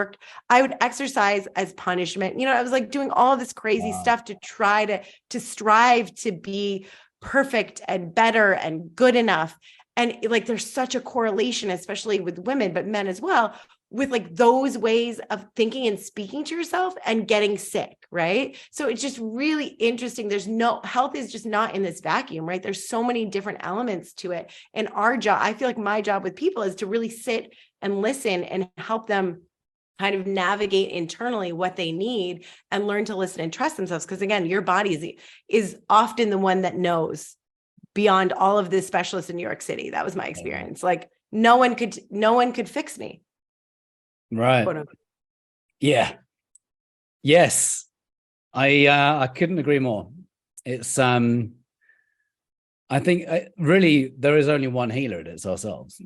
exercise as punishment. I was like doing all of this crazy stuff to try to strive to be perfect and better and good enough. And like, there's such a correlation, especially with women, but men as well, with like those ways of thinking and speaking to yourself and getting sick, right? So it's just really interesting. Health is just not in this vacuum, right? There's so many different elements to it. And our job, I feel like my job with people is to really sit and listen and help them kind of navigate internally what they need and learn to listen and trust themselves. Because again, your body is often the one that knows beyond all of the specialists in New York City. That was my experience. Like no one could fix me. Right. Yeah. Yes. I couldn't agree more. It's I think really there is only one healer, and it's ourselves.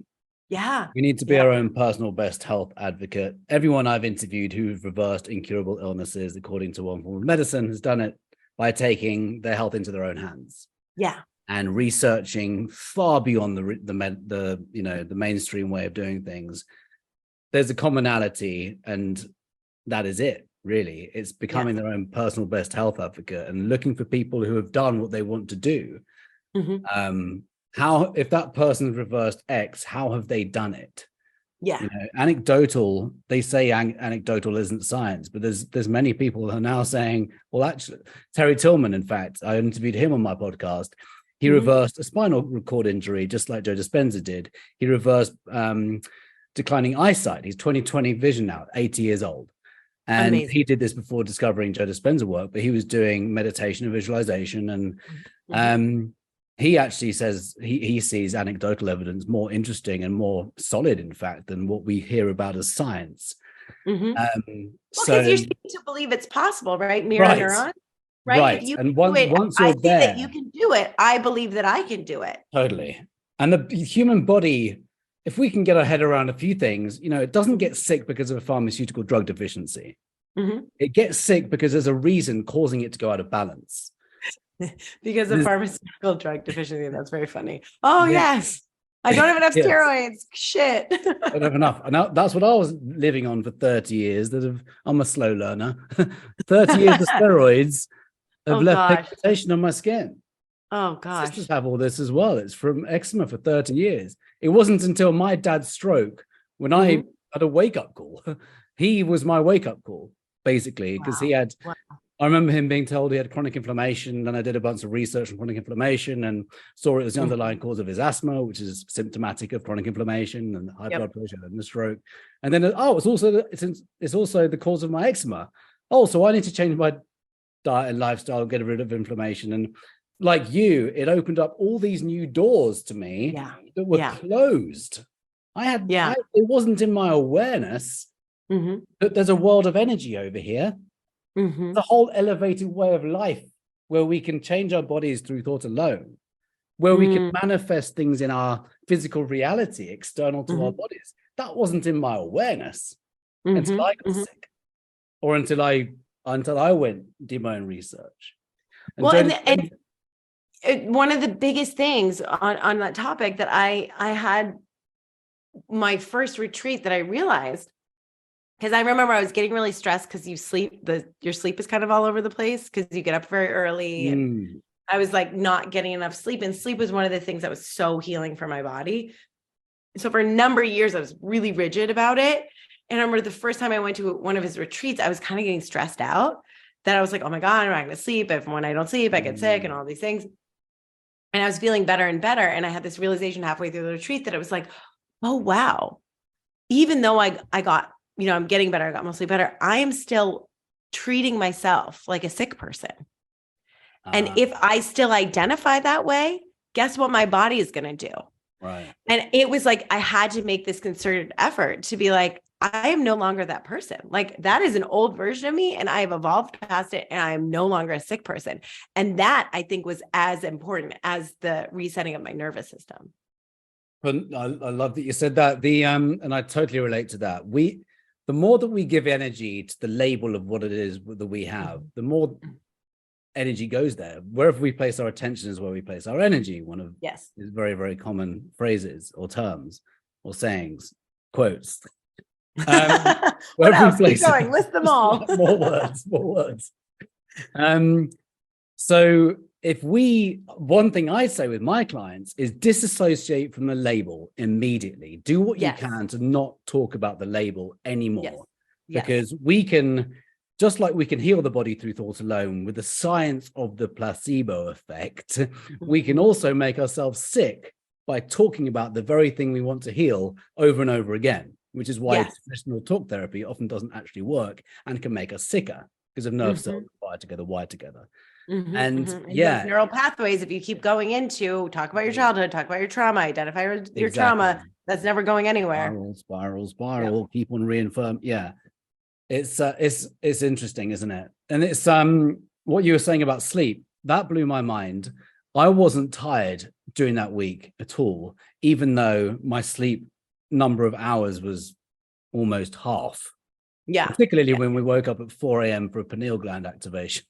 Yeah. We need to be our own personal best health advocate. Everyone I've interviewed who've reversed incurable illnesses according to one form of medicine has done it by taking their health into their own hands. Yeah. And researching far beyond the mainstream way of doing things. There's a commonality, and that is it, really. It's becoming their own personal best health advocate and looking for people who have done what they want to do. Mm-hmm. If that person's reversed X, how have they done it? Yeah. Anecdotal, they say anecdotal isn't science, but there's many people who are now saying, well, actually, Terry Tillman, in fact, I interviewed him on my podcast. He reversed a spinal cord injury, just like Joe Dispenza did. He reversed declining eyesight. He's 20/20 vision now, 80 years old. And Amazing. He did this before discovering Joe Dispenza work, but he was doing meditation and visualization. And he actually says he sees anecdotal evidence more interesting and more solid, in fact, than what we hear about as science. Mhm. Well, So because you're seeming to believe it's possible, right? Mirror right, neuron, right? right. If you And can do it, once I you're see that you there, can do it. I believe that I can do it. totally. And the human body, if we can get our head around a few things, it doesn't get sick because of a pharmaceutical drug deficiency. Mhm. It gets sick because there's a reason causing it to go out of balance. Because of There's- pharmaceutical drug deficiency. That's very funny. Oh, there- yes. I don't have enough Yes. steroids. Shit. I don't have enough. And that's what I was living on for 30 years. I'm a slow learner. 30 years of steroids have Oh, left gosh. pigmentation on my skin. Oh, gosh. Sisters have all this as well. It's from eczema for 30 years. It wasn't until my dad's stroke when I had a wake-up call. He was my wake-up call, basically, because he had... Wow. I remember him being told he had chronic inflammation, and I did a bunch of research on chronic inflammation and saw it as the underlying cause of his asthma, which is symptomatic of chronic inflammation and high blood pressure and the stroke. And then, it's also the cause of my eczema. Oh, so I need to change my diet and lifestyle, get rid of inflammation. And like you, it opened up all these new doors to me that were closed. It wasn't in my awareness that there's a world of energy over here. The whole elevated way of life where we can change our bodies through thought alone, where we can manifest things in our physical reality external to our bodies. That wasn't in my awareness until I got sick, or until I went did my own research. And one of the biggest things on that topic that I had my first retreat that I realized, because I remember I was getting really stressed because your sleep is kind of all over the place because you get up very early. And I was like not getting enough sleep. And sleep was one of the things that was so healing for my body. So for a number of years, I was really rigid about it. And I remember the first time I went to one of his retreats, I was kind of getting stressed out that I was like, oh my God, I'm not going to sleep. If when I don't sleep, I get sick and all these things. And I was feeling better and better. And I had this realization halfway through the retreat that it was like, oh, wow. Even though I got, I'm getting better, I got mostly better, I am still treating myself like a sick person. And if I still identify that way, guess what my body is going to do? Right. And it was like, I had to make this concerted effort to be like, I am no longer that person. Like that is an old version of me and I have evolved past it and I am no longer a sick person. And that I think was as important as the resetting of my nervous system. But I love that you said that. And I totally relate to that. The more that we give energy to the label of what it is that we have, the more energy goes there. Wherever we place our attention is where we place our energy. One of his very, very common phrases or terms or sayings, quotes. What else? Keep going. List them all. more words. So one thing I say with my clients is disassociate from the label immediately. Do what you can to not talk about the label anymore. Because we can, just like we can heal the body through thought alone with the science of the placebo effect, we can also make ourselves sick by talking about the very thing we want to heal over and over again, which is why traditional talk therapy often doesn't actually work and can make us sicker because of nerve cells wired together. And those neural pathways, if you keep going into talk about your childhood, talk about your trauma, identify your trauma, that's never going anywhere. Spiral, keep on reaffirm. It's interesting, isn't it? And it's what you were saying about sleep, that blew my mind. I wasn't tired during that week at all, even though my sleep number of hours was almost half. Particularly when we woke up at 4 a.m. for a pineal gland activation.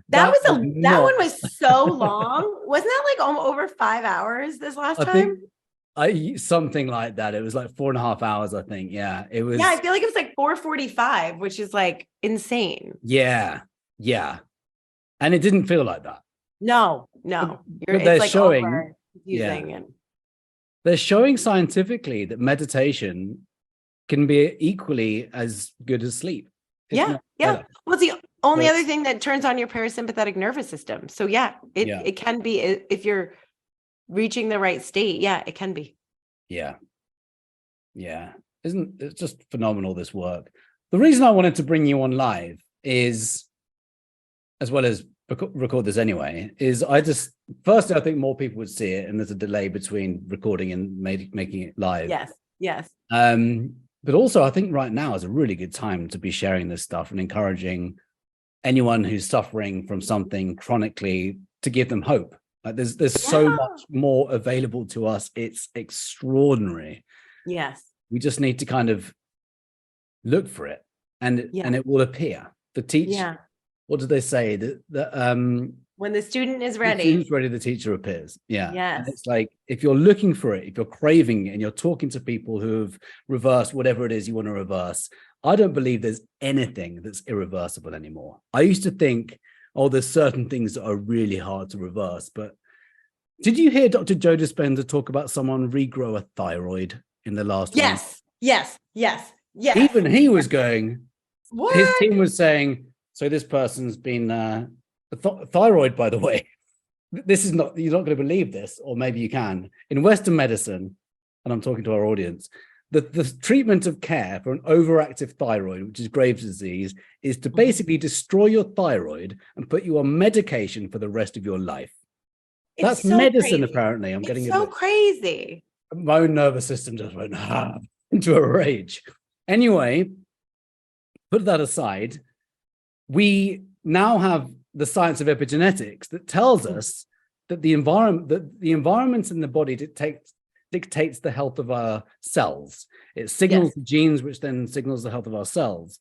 that one was so long. Wasn't that like over 5 hours this last time? Something like that. It was like 4.5 hours, I think. Yeah, it was. Yeah, I feel like it was like 4:45, which is like insane. Yeah. And it didn't feel like that. No. But they're like showing. And they're showing scientifically that meditation can be equally as good as sleep. Well, it's the only other thing that turns on your parasympathetic nervous system. So it can be, if you're reaching the right state. It can be. It's just phenomenal, this work. The reason I wanted to bring you on live is, as well as record this anyway, is firstly, I think more people would see it, and there's a delay between recording and making it live. Yes. But also, I think right now is a really good time to be sharing this stuff and encouraging anyone who's suffering from something chronically to give them hope. Like there's so much more available to us. It's extraordinary. Yes. We just need to kind of look for it, and it will appear. The teacher, what did they say? When the student is the ready, student's ready, the teacher appears. Yeah. Yes. And it's like, if you're looking for it, if you're craving it, and you're talking to people who have reversed whatever it is you want to reverse, I don't believe there's anything that's irreversible anymore. I used to think, oh, there's certain things that are really hard to reverse. But did you hear Dr. Joe Dispenza talk about someone regrow a thyroid in the last week? Yes. Even he was going, what? His team was saying, so this person's been thyroid, by the way. This is not, you're not going to believe this, or maybe you can. In Western medicine, and I'm talking to our audience, the treatment of care for an overactive thyroid, which is Graves' disease, is to basically destroy your thyroid and put you on medication for the rest of your life. That's so medicine, crazy. Apparently. I'm getting so crazy. My own nervous system just went into a rage. Anyway, put that aside. We now have the science of epigenetics that tells us that the environment in the body dictates the health of our cells. It signals the genes, which then signals the health of our cells.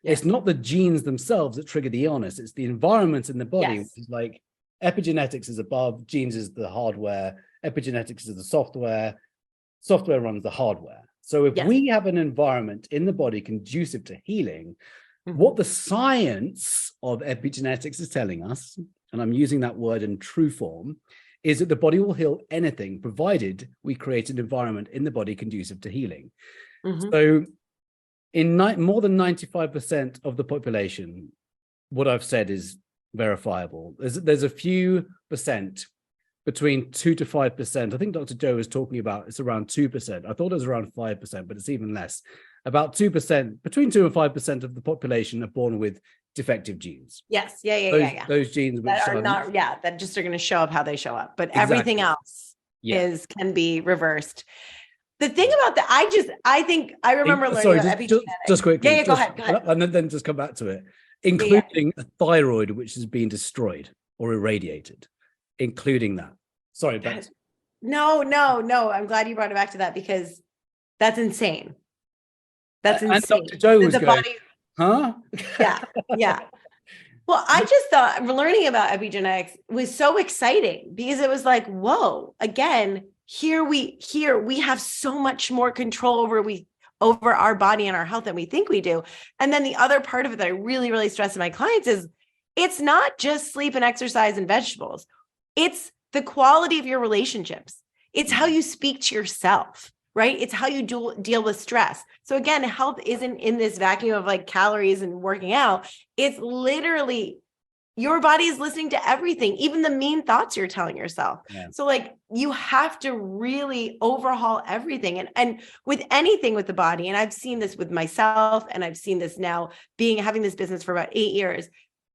It's not the genes themselves that trigger the illness. It's the environment in the body, which is like epigenetics is above, genes is the hardware, epigenetics is the software runs the hardware. So if we have an environment in the body conducive to healing, what the science of epigenetics is telling us, and I'm using that word in true form, is that the body will heal anything, provided we create an environment in the body conducive to healing. So in more than 95% of the population, what I've said is verifiable. There's a few percent, between 2 to 5%. I think Dr. Joe was talking about it's around 2%. I thought it was around 5%, but it's even less. About 2%, between 2 and 5% of the population are born with defective genes. Yes. Those genes which that are not, that just are going to show up how they show up. But everything else can be reversed. The thing about that, I remember learning about epigenetics. Just quickly. Go ahead. And then just come back to it. Including a thyroid which has been destroyed or irradiated. Including that. Sorry, but no. I'm glad you brought it back to that, because that's insane. That's insane. And Dr. Joe was going, body... huh? Yeah. Well, I just thought learning about epigenetics was so exciting, because it was like, whoa, again, here we have so much more control over our body and our health than we think we do. And then the other part of it that I really, really stress to my clients is it's not just sleep and exercise and vegetables. It's the quality of your relationships. It's how you speak to yourself, right? It's how you deal with stress. So again, health isn't in this vacuum of like calories and working out. It's literally your body is listening to everything, even the mean thoughts you're telling yourself. Yeah. So like you have to really overhaul everything. And with anything with the body, and I've seen this with myself, and I've seen this now having this business for about 8 years.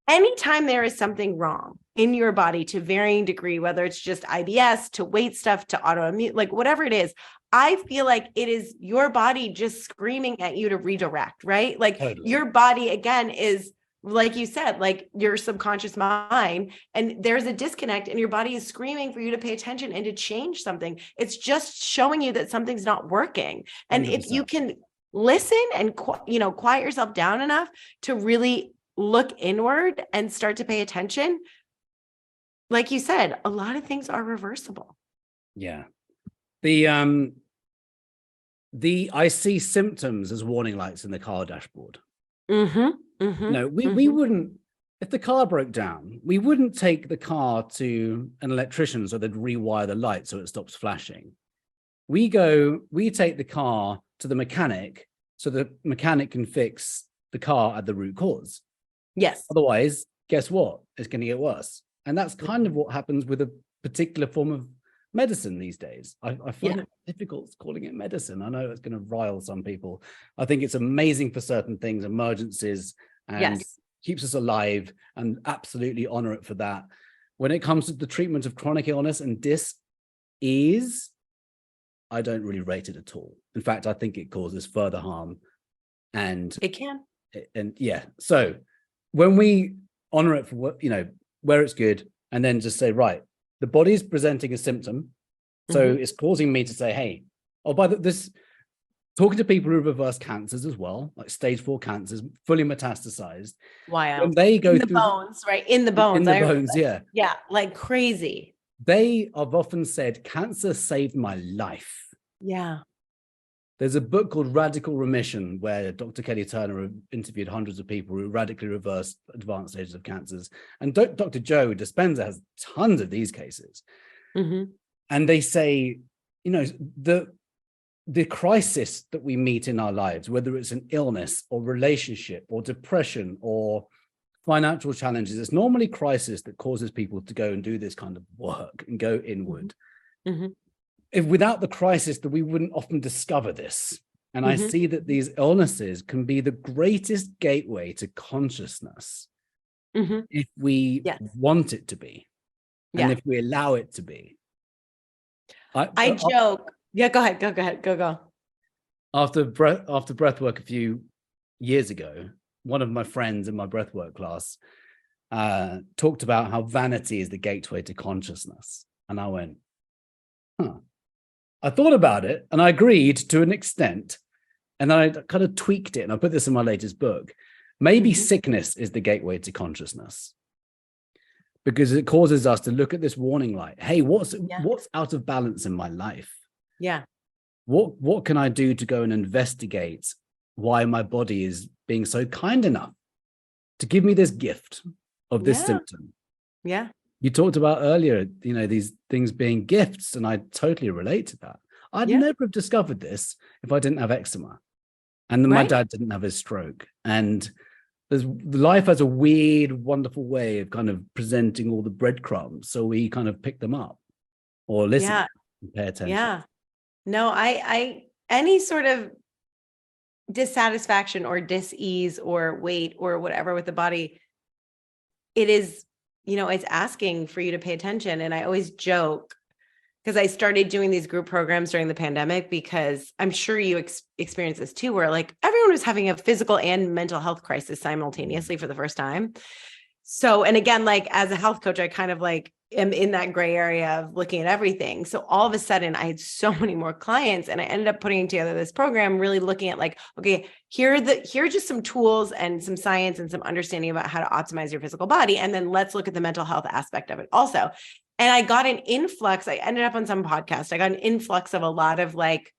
Anytime there is something wrong in your body to varying degree, whether it's just IBS to weight stuff to autoimmune, like whatever it is, I feel like it is your body just screaming at you to redirect, right? Like your body, again, is like you said, like your subconscious mind, and there's a disconnect and your body is screaming for you to pay attention and to change something. It's just showing you that something's not working. And 100%. If you can listen and, quiet yourself down enough to really look inward and start to pay attention, like you said, a lot of things are reversible. Yeah. I see symptoms as warning lights in the car dashboard. No, we wouldn't, if the car broke down, we wouldn't take the car to an electrician so they'd rewire the light so it stops flashing. We take the car to the mechanic so the mechanic can fix the car at the root cause. Yes. Otherwise, guess what? It's going to get worse. And that's kind of what happens with a particular form of medicine these days. I find it difficult calling it medicine. I know it's going to rile some people. I think it's amazing for certain things, emergencies, and keeps us alive, and absolutely honor it for that. When it comes to the treatment of chronic illness and dis-ease, I don't really rate it at all. In fact, I think it causes further harm. And It can. Yeah. So when we honor it for what, where it's good, and then just say, right, the body's presenting a symptom. So it's causing me to say, hey, this, talking to people who reverse cancers as well, like stage 4 cancers, fully metastasized. Wild. When they go in the through bones, right? In the bones. In the bones, yeah. Yeah, like crazy. They have often said, cancer saved my life. Yeah. There's a book called Radical Remission where Dr. Kelly Turner interviewed hundreds of people who radically reversed advanced stages of cancers. And Dr. Joe Dispenza has tons of these cases. And they say, the crisis that we meet in our lives, whether it's an illness or relationship or depression or financial challenges, it's normally crisis that causes people to go and do this kind of work and go inward. If without the crisis, that we wouldn't often discover this. And I see that these illnesses can be the greatest gateway to consciousness if we want it to be, and if we allow it to be. I joke. Yeah, go ahead. Go. After breathwork a few years ago, one of my friends in my breathwork class talked about how vanity is the gateway to consciousness. And I went, I thought about it and I agreed to an extent. And then I kind of tweaked it. And I put this in my latest book. Maybe sickness is the gateway to consciousness, because it causes us to look at this warning light. Hey, what's out of balance in my life? Yeah. What can I do to go and investigate why my body is being so kind enough to give me this gift of this symptom? Yeah. You talked about earlier, these things being gifts, and I totally relate to that. I'd never have discovered this if I didn't have eczema, and then my dad didn't have his stroke. And life has a weird, wonderful way of kind of presenting all the breadcrumbs, so we kind of pick them up or listen and pay attention. Yeah. No, I any sort of dissatisfaction or dis-ease or weight or whatever with the body, it is, it's asking for you to pay attention. And I always joke, because I started doing these group programs during the pandemic, because I'm sure you experience this too, where like everyone was having a physical and mental health crisis simultaneously for the first time. So, and again, like as a health coach, I kind of like am in that gray area of looking at everything. So all of a sudden I had so many more clients, and I ended up putting together this program, really looking at like, okay, here are just some tools and some science and some understanding about how to optimize your physical body. And then let's look at the mental health aspect of it also. And I got an influx. I ended up on some podcast. I got an influx of a lot of like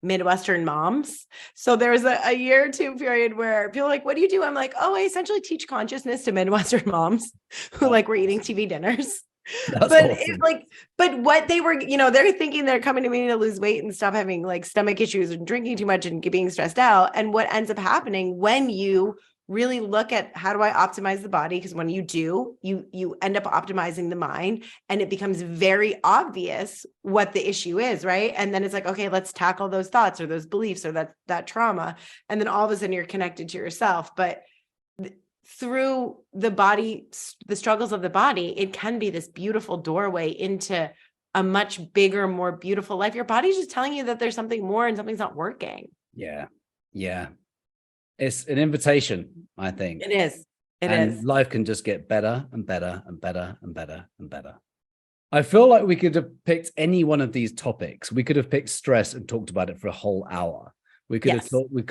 Midwestern moms. So there was a year or two period where people were like, what do you do? I'm like, oh, I essentially teach consciousness to Midwestern moms who like were eating TV dinners. That's but awesome. it's like, but what they were, they're thinking they're coming to me to lose weight and stop having like stomach issues and drinking too much and being stressed out. And what ends up happening when you really look at how do I optimize the body? Because when you do, you end up optimizing the mind, and it becomes very obvious what the issue is, right? And then it's like, okay, let's tackle those thoughts or those beliefs or that trauma. And then all of a sudden you're connected to yourself. But through the body, the struggles of the body, it can be this beautiful doorway into a much bigger, more beautiful life. Your body's just telling you that there's something more and something's not working. Yeah. It's an invitation, I think. It is. It is. Life can just get better and better and better and better and better. I feel like we could have picked any one of these topics. We could have picked stress and talked about it for a whole hour. We could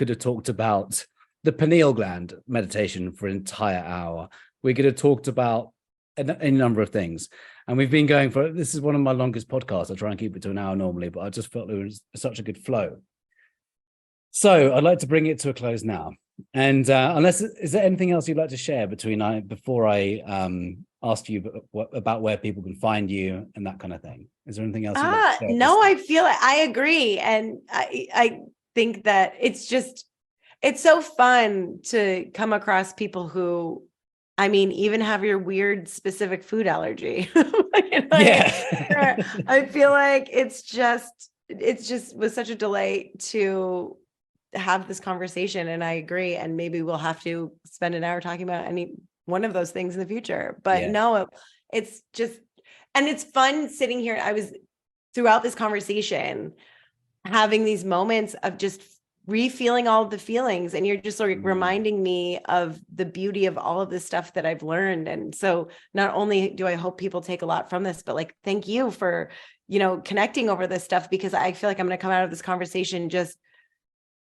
have talked about the pineal gland meditation for an entire hour. We could have talked about a number of things. And we've been going this is one of my longest podcasts. I try and keep it to an hour normally, but I just felt it was such a good flow. So I'd like to bring it to a close now. And is there anything else you'd like to share before I ask you about where people can find you and that kind of thing? Is there anything else? No, I feel I agree. And I think that it's so fun to come across people who, even have your weird specific food allergy. I feel like it's just was such a delight to have this conversation, and I agree. And maybe we'll have to spend an hour talking about any one of those things in the future. But no, it's fun sitting here. Throughout this conversation, having these moments of just re-feeling all of the feelings, and you're just like reminding me of the beauty of all of this stuff that I've learned. And so not only do I hope people take a lot from this, but like, thank you for, connecting over this stuff, because I feel like I'm going to come out of this conversation just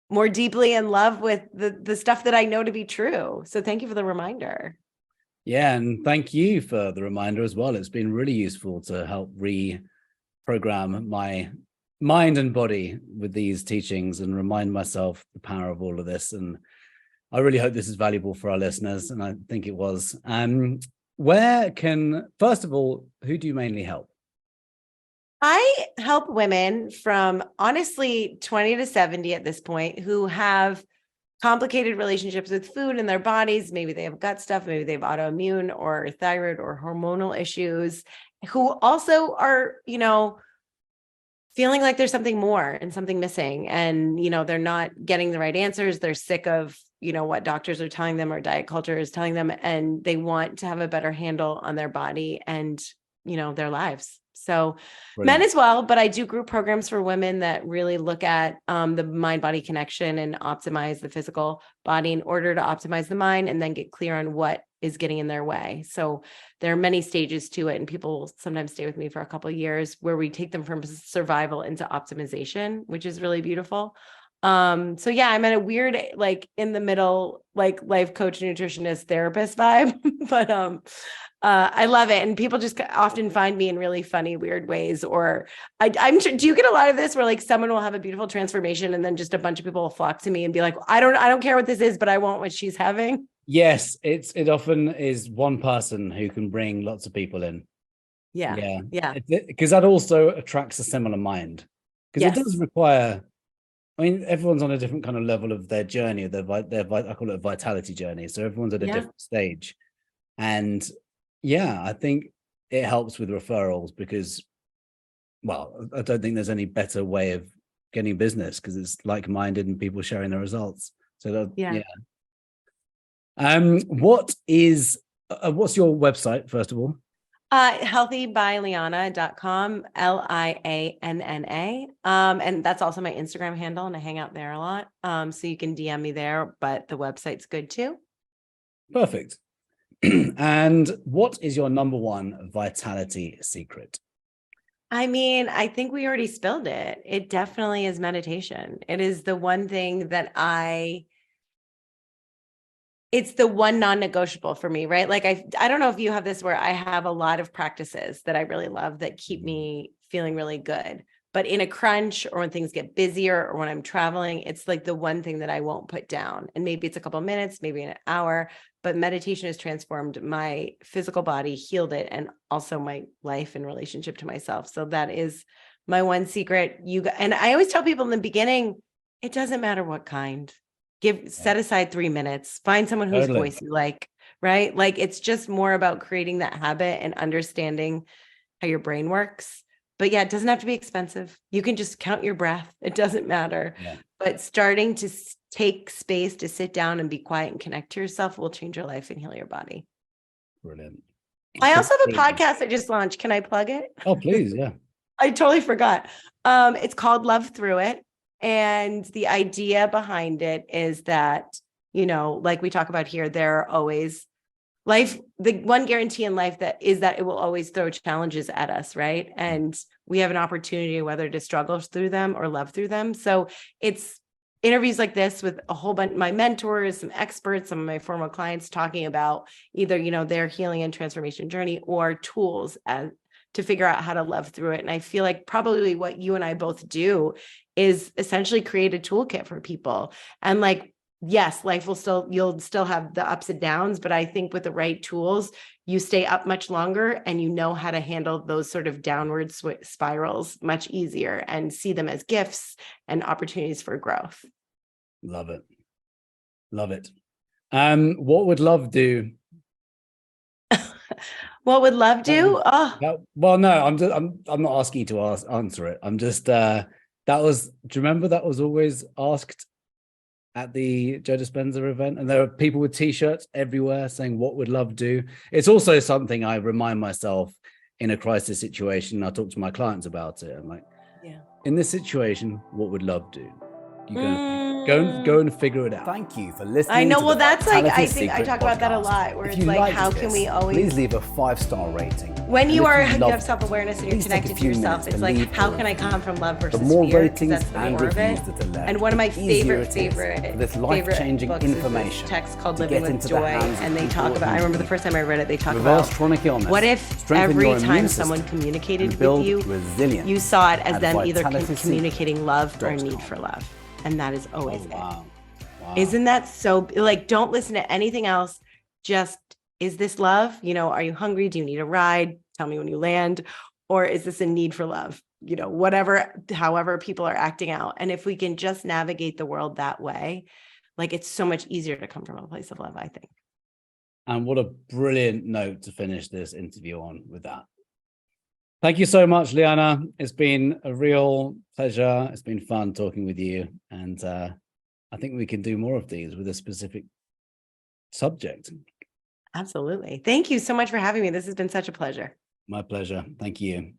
more deeply in love with the stuff that I know to be true. So thank you for the reminder. Yeah, and thank you for the reminder as well. It's been really useful to help reprogram my mind and body with these teachings and remind myself the power of all of this. And I really hope this is valuable for our listeners, and I think it was. First of all, who do you mainly help? I help women from honestly 20 to 70 at this point who have complicated relationships with food and their bodies. Maybe they have gut stuff, maybe they have autoimmune or thyroid or hormonal issues, who also are, feeling like there's something more and something missing. And, they're not getting the right answers. They're sick of, what doctors are telling them or diet culture is telling them, and they want to have a better handle on their body and, their lives. So Brilliant. Men as well, but I do group programs for women that really look at the mind-body connection and optimize the physical body in order to optimize the mind, and then get clear on what is getting in their way. So there are many stages to it, and people sometimes stay with me for a couple of years where we take them from survival into optimization, which is really beautiful. So yeah, I'm at a weird, like in the middle, like life coach, nutritionist, therapist vibe, but I love it. And people just often find me in really funny, weird ways. Or do you get a lot of this where like someone will have a beautiful transformation and then just a bunch of people will flock to me and be like, I don't care what this is, but I want what she's having. Yes, it often is one person who can bring lots of people in. Yeah. Because that also attracts a similar mind. Because it does require, I mean, everyone's on a different kind of level of their journey, I call it a vitality journey. So everyone's at a different stage. And yeah, I think it helps with referrals because, well, I don't think there's any better way of getting business because it's like-minded and people sharing their results. So what's your website, first of all? Healthybylianna.com, Lianna. And that's also my Instagram handle, and I hang out there a lot. So you can DM me there, but the website's good too. Perfect. And what is your number one vitality secret? I mean, I think we already spilled it. It definitely is meditation. It is the one thing that it's the one non-negotiable for me, right? Like I don't know if you have this where I have a lot of practices that I really love that keep me feeling really good. But in a crunch or when things get busier or when I'm traveling, it's like the one thing that I won't put down. And maybe it's a couple of minutes, maybe an hour, but meditation has transformed my physical body, healed it, and also my life and relationship to myself. So that is my one secret. And I always tell people in the beginning, it doesn't matter what kind. Set aside 3 minutes, find someone whose voice you like, right? Like it's just more about creating that habit and understanding how your brain works. But yeah, it doesn't have to be expensive. You can just count your breath. It doesn't matter. Yeah. But starting to take space to sit down and be quiet and connect to yourself will change your life and heal your body. Brilliant. I also have a podcast I just launched. Can I plug it? Oh, please. Yeah. I totally forgot. It's called Love Through It. And the idea behind it is that, like we talk about here, there are always the one guarantee in life that it will always throw challenges at us, right? And we have an opportunity whether to struggle through them or love through them. So it's interviews like this with a whole bunch of my mentors, some experts, some of my former clients talking about either, their healing and transformation journey or tools to figure out how to love through it. And I feel like probably what you and I both do is essentially create a toolkit for people. And yes, you'll still have the ups and downs, but I think with the right tools, you stay up much longer and you know how to handle those sort of downward spirals much easier and see them as gifts and opportunities for growth. Love it. Love it. What would love do? What would love do? Well, no, I'm not asking you to answer it. I'm just, do you remember that was always asked at the Joe Dispenza event, and there are people with t-shirts everywhere saying, what would love do? It's also something I remind myself in a crisis situation. I talk to my clients about it. I'm like, in this situation, what would love do? You go and figure it out. Thank you for listening. I know. To well, the that's like, Vitality I think I Secret talk about that a podcast. lot, where If it's you like, liked how this, can we always, please leave a 5-star rating. when you And if you loved have self-awareness and you're please take a connected to few yourself, minutes it's to like, leave how a can I review. come from love versus The more fear? 'Cause ratings that's the and core of reviews it. that are left, And one of my the easier favorite it is for this favorite life-changing books is this information text called to Living get with into the Joy, hands of and they people talk about, I who remember the need first time I read it, they talk reverse about, chronic illness, what if strengthen every your immune time system, someone communicated and build with you, resilience you saw it as at them either Vitality communicating love or Secret.com. need for love. And that is always Oh, it. wow. Wow. Isn't that so? Like, don't listen to anything else. Just, is this love? You know, are you hungry? Do you need a ride? Tell me when you land. Or is this a need for love? You know, whatever, however people are acting out. And if we can just navigate the world that way, like, it's so much easier to come from a place of love, I think. And what a brilliant note to finish this interview on with that. Thank you so much, Lianna. It's been a real pleasure. It's been fun talking with you. And I think we can do more of these with a specific subject. Absolutely. Thank you so much for having me. This has been such a pleasure. My pleasure. Thank you.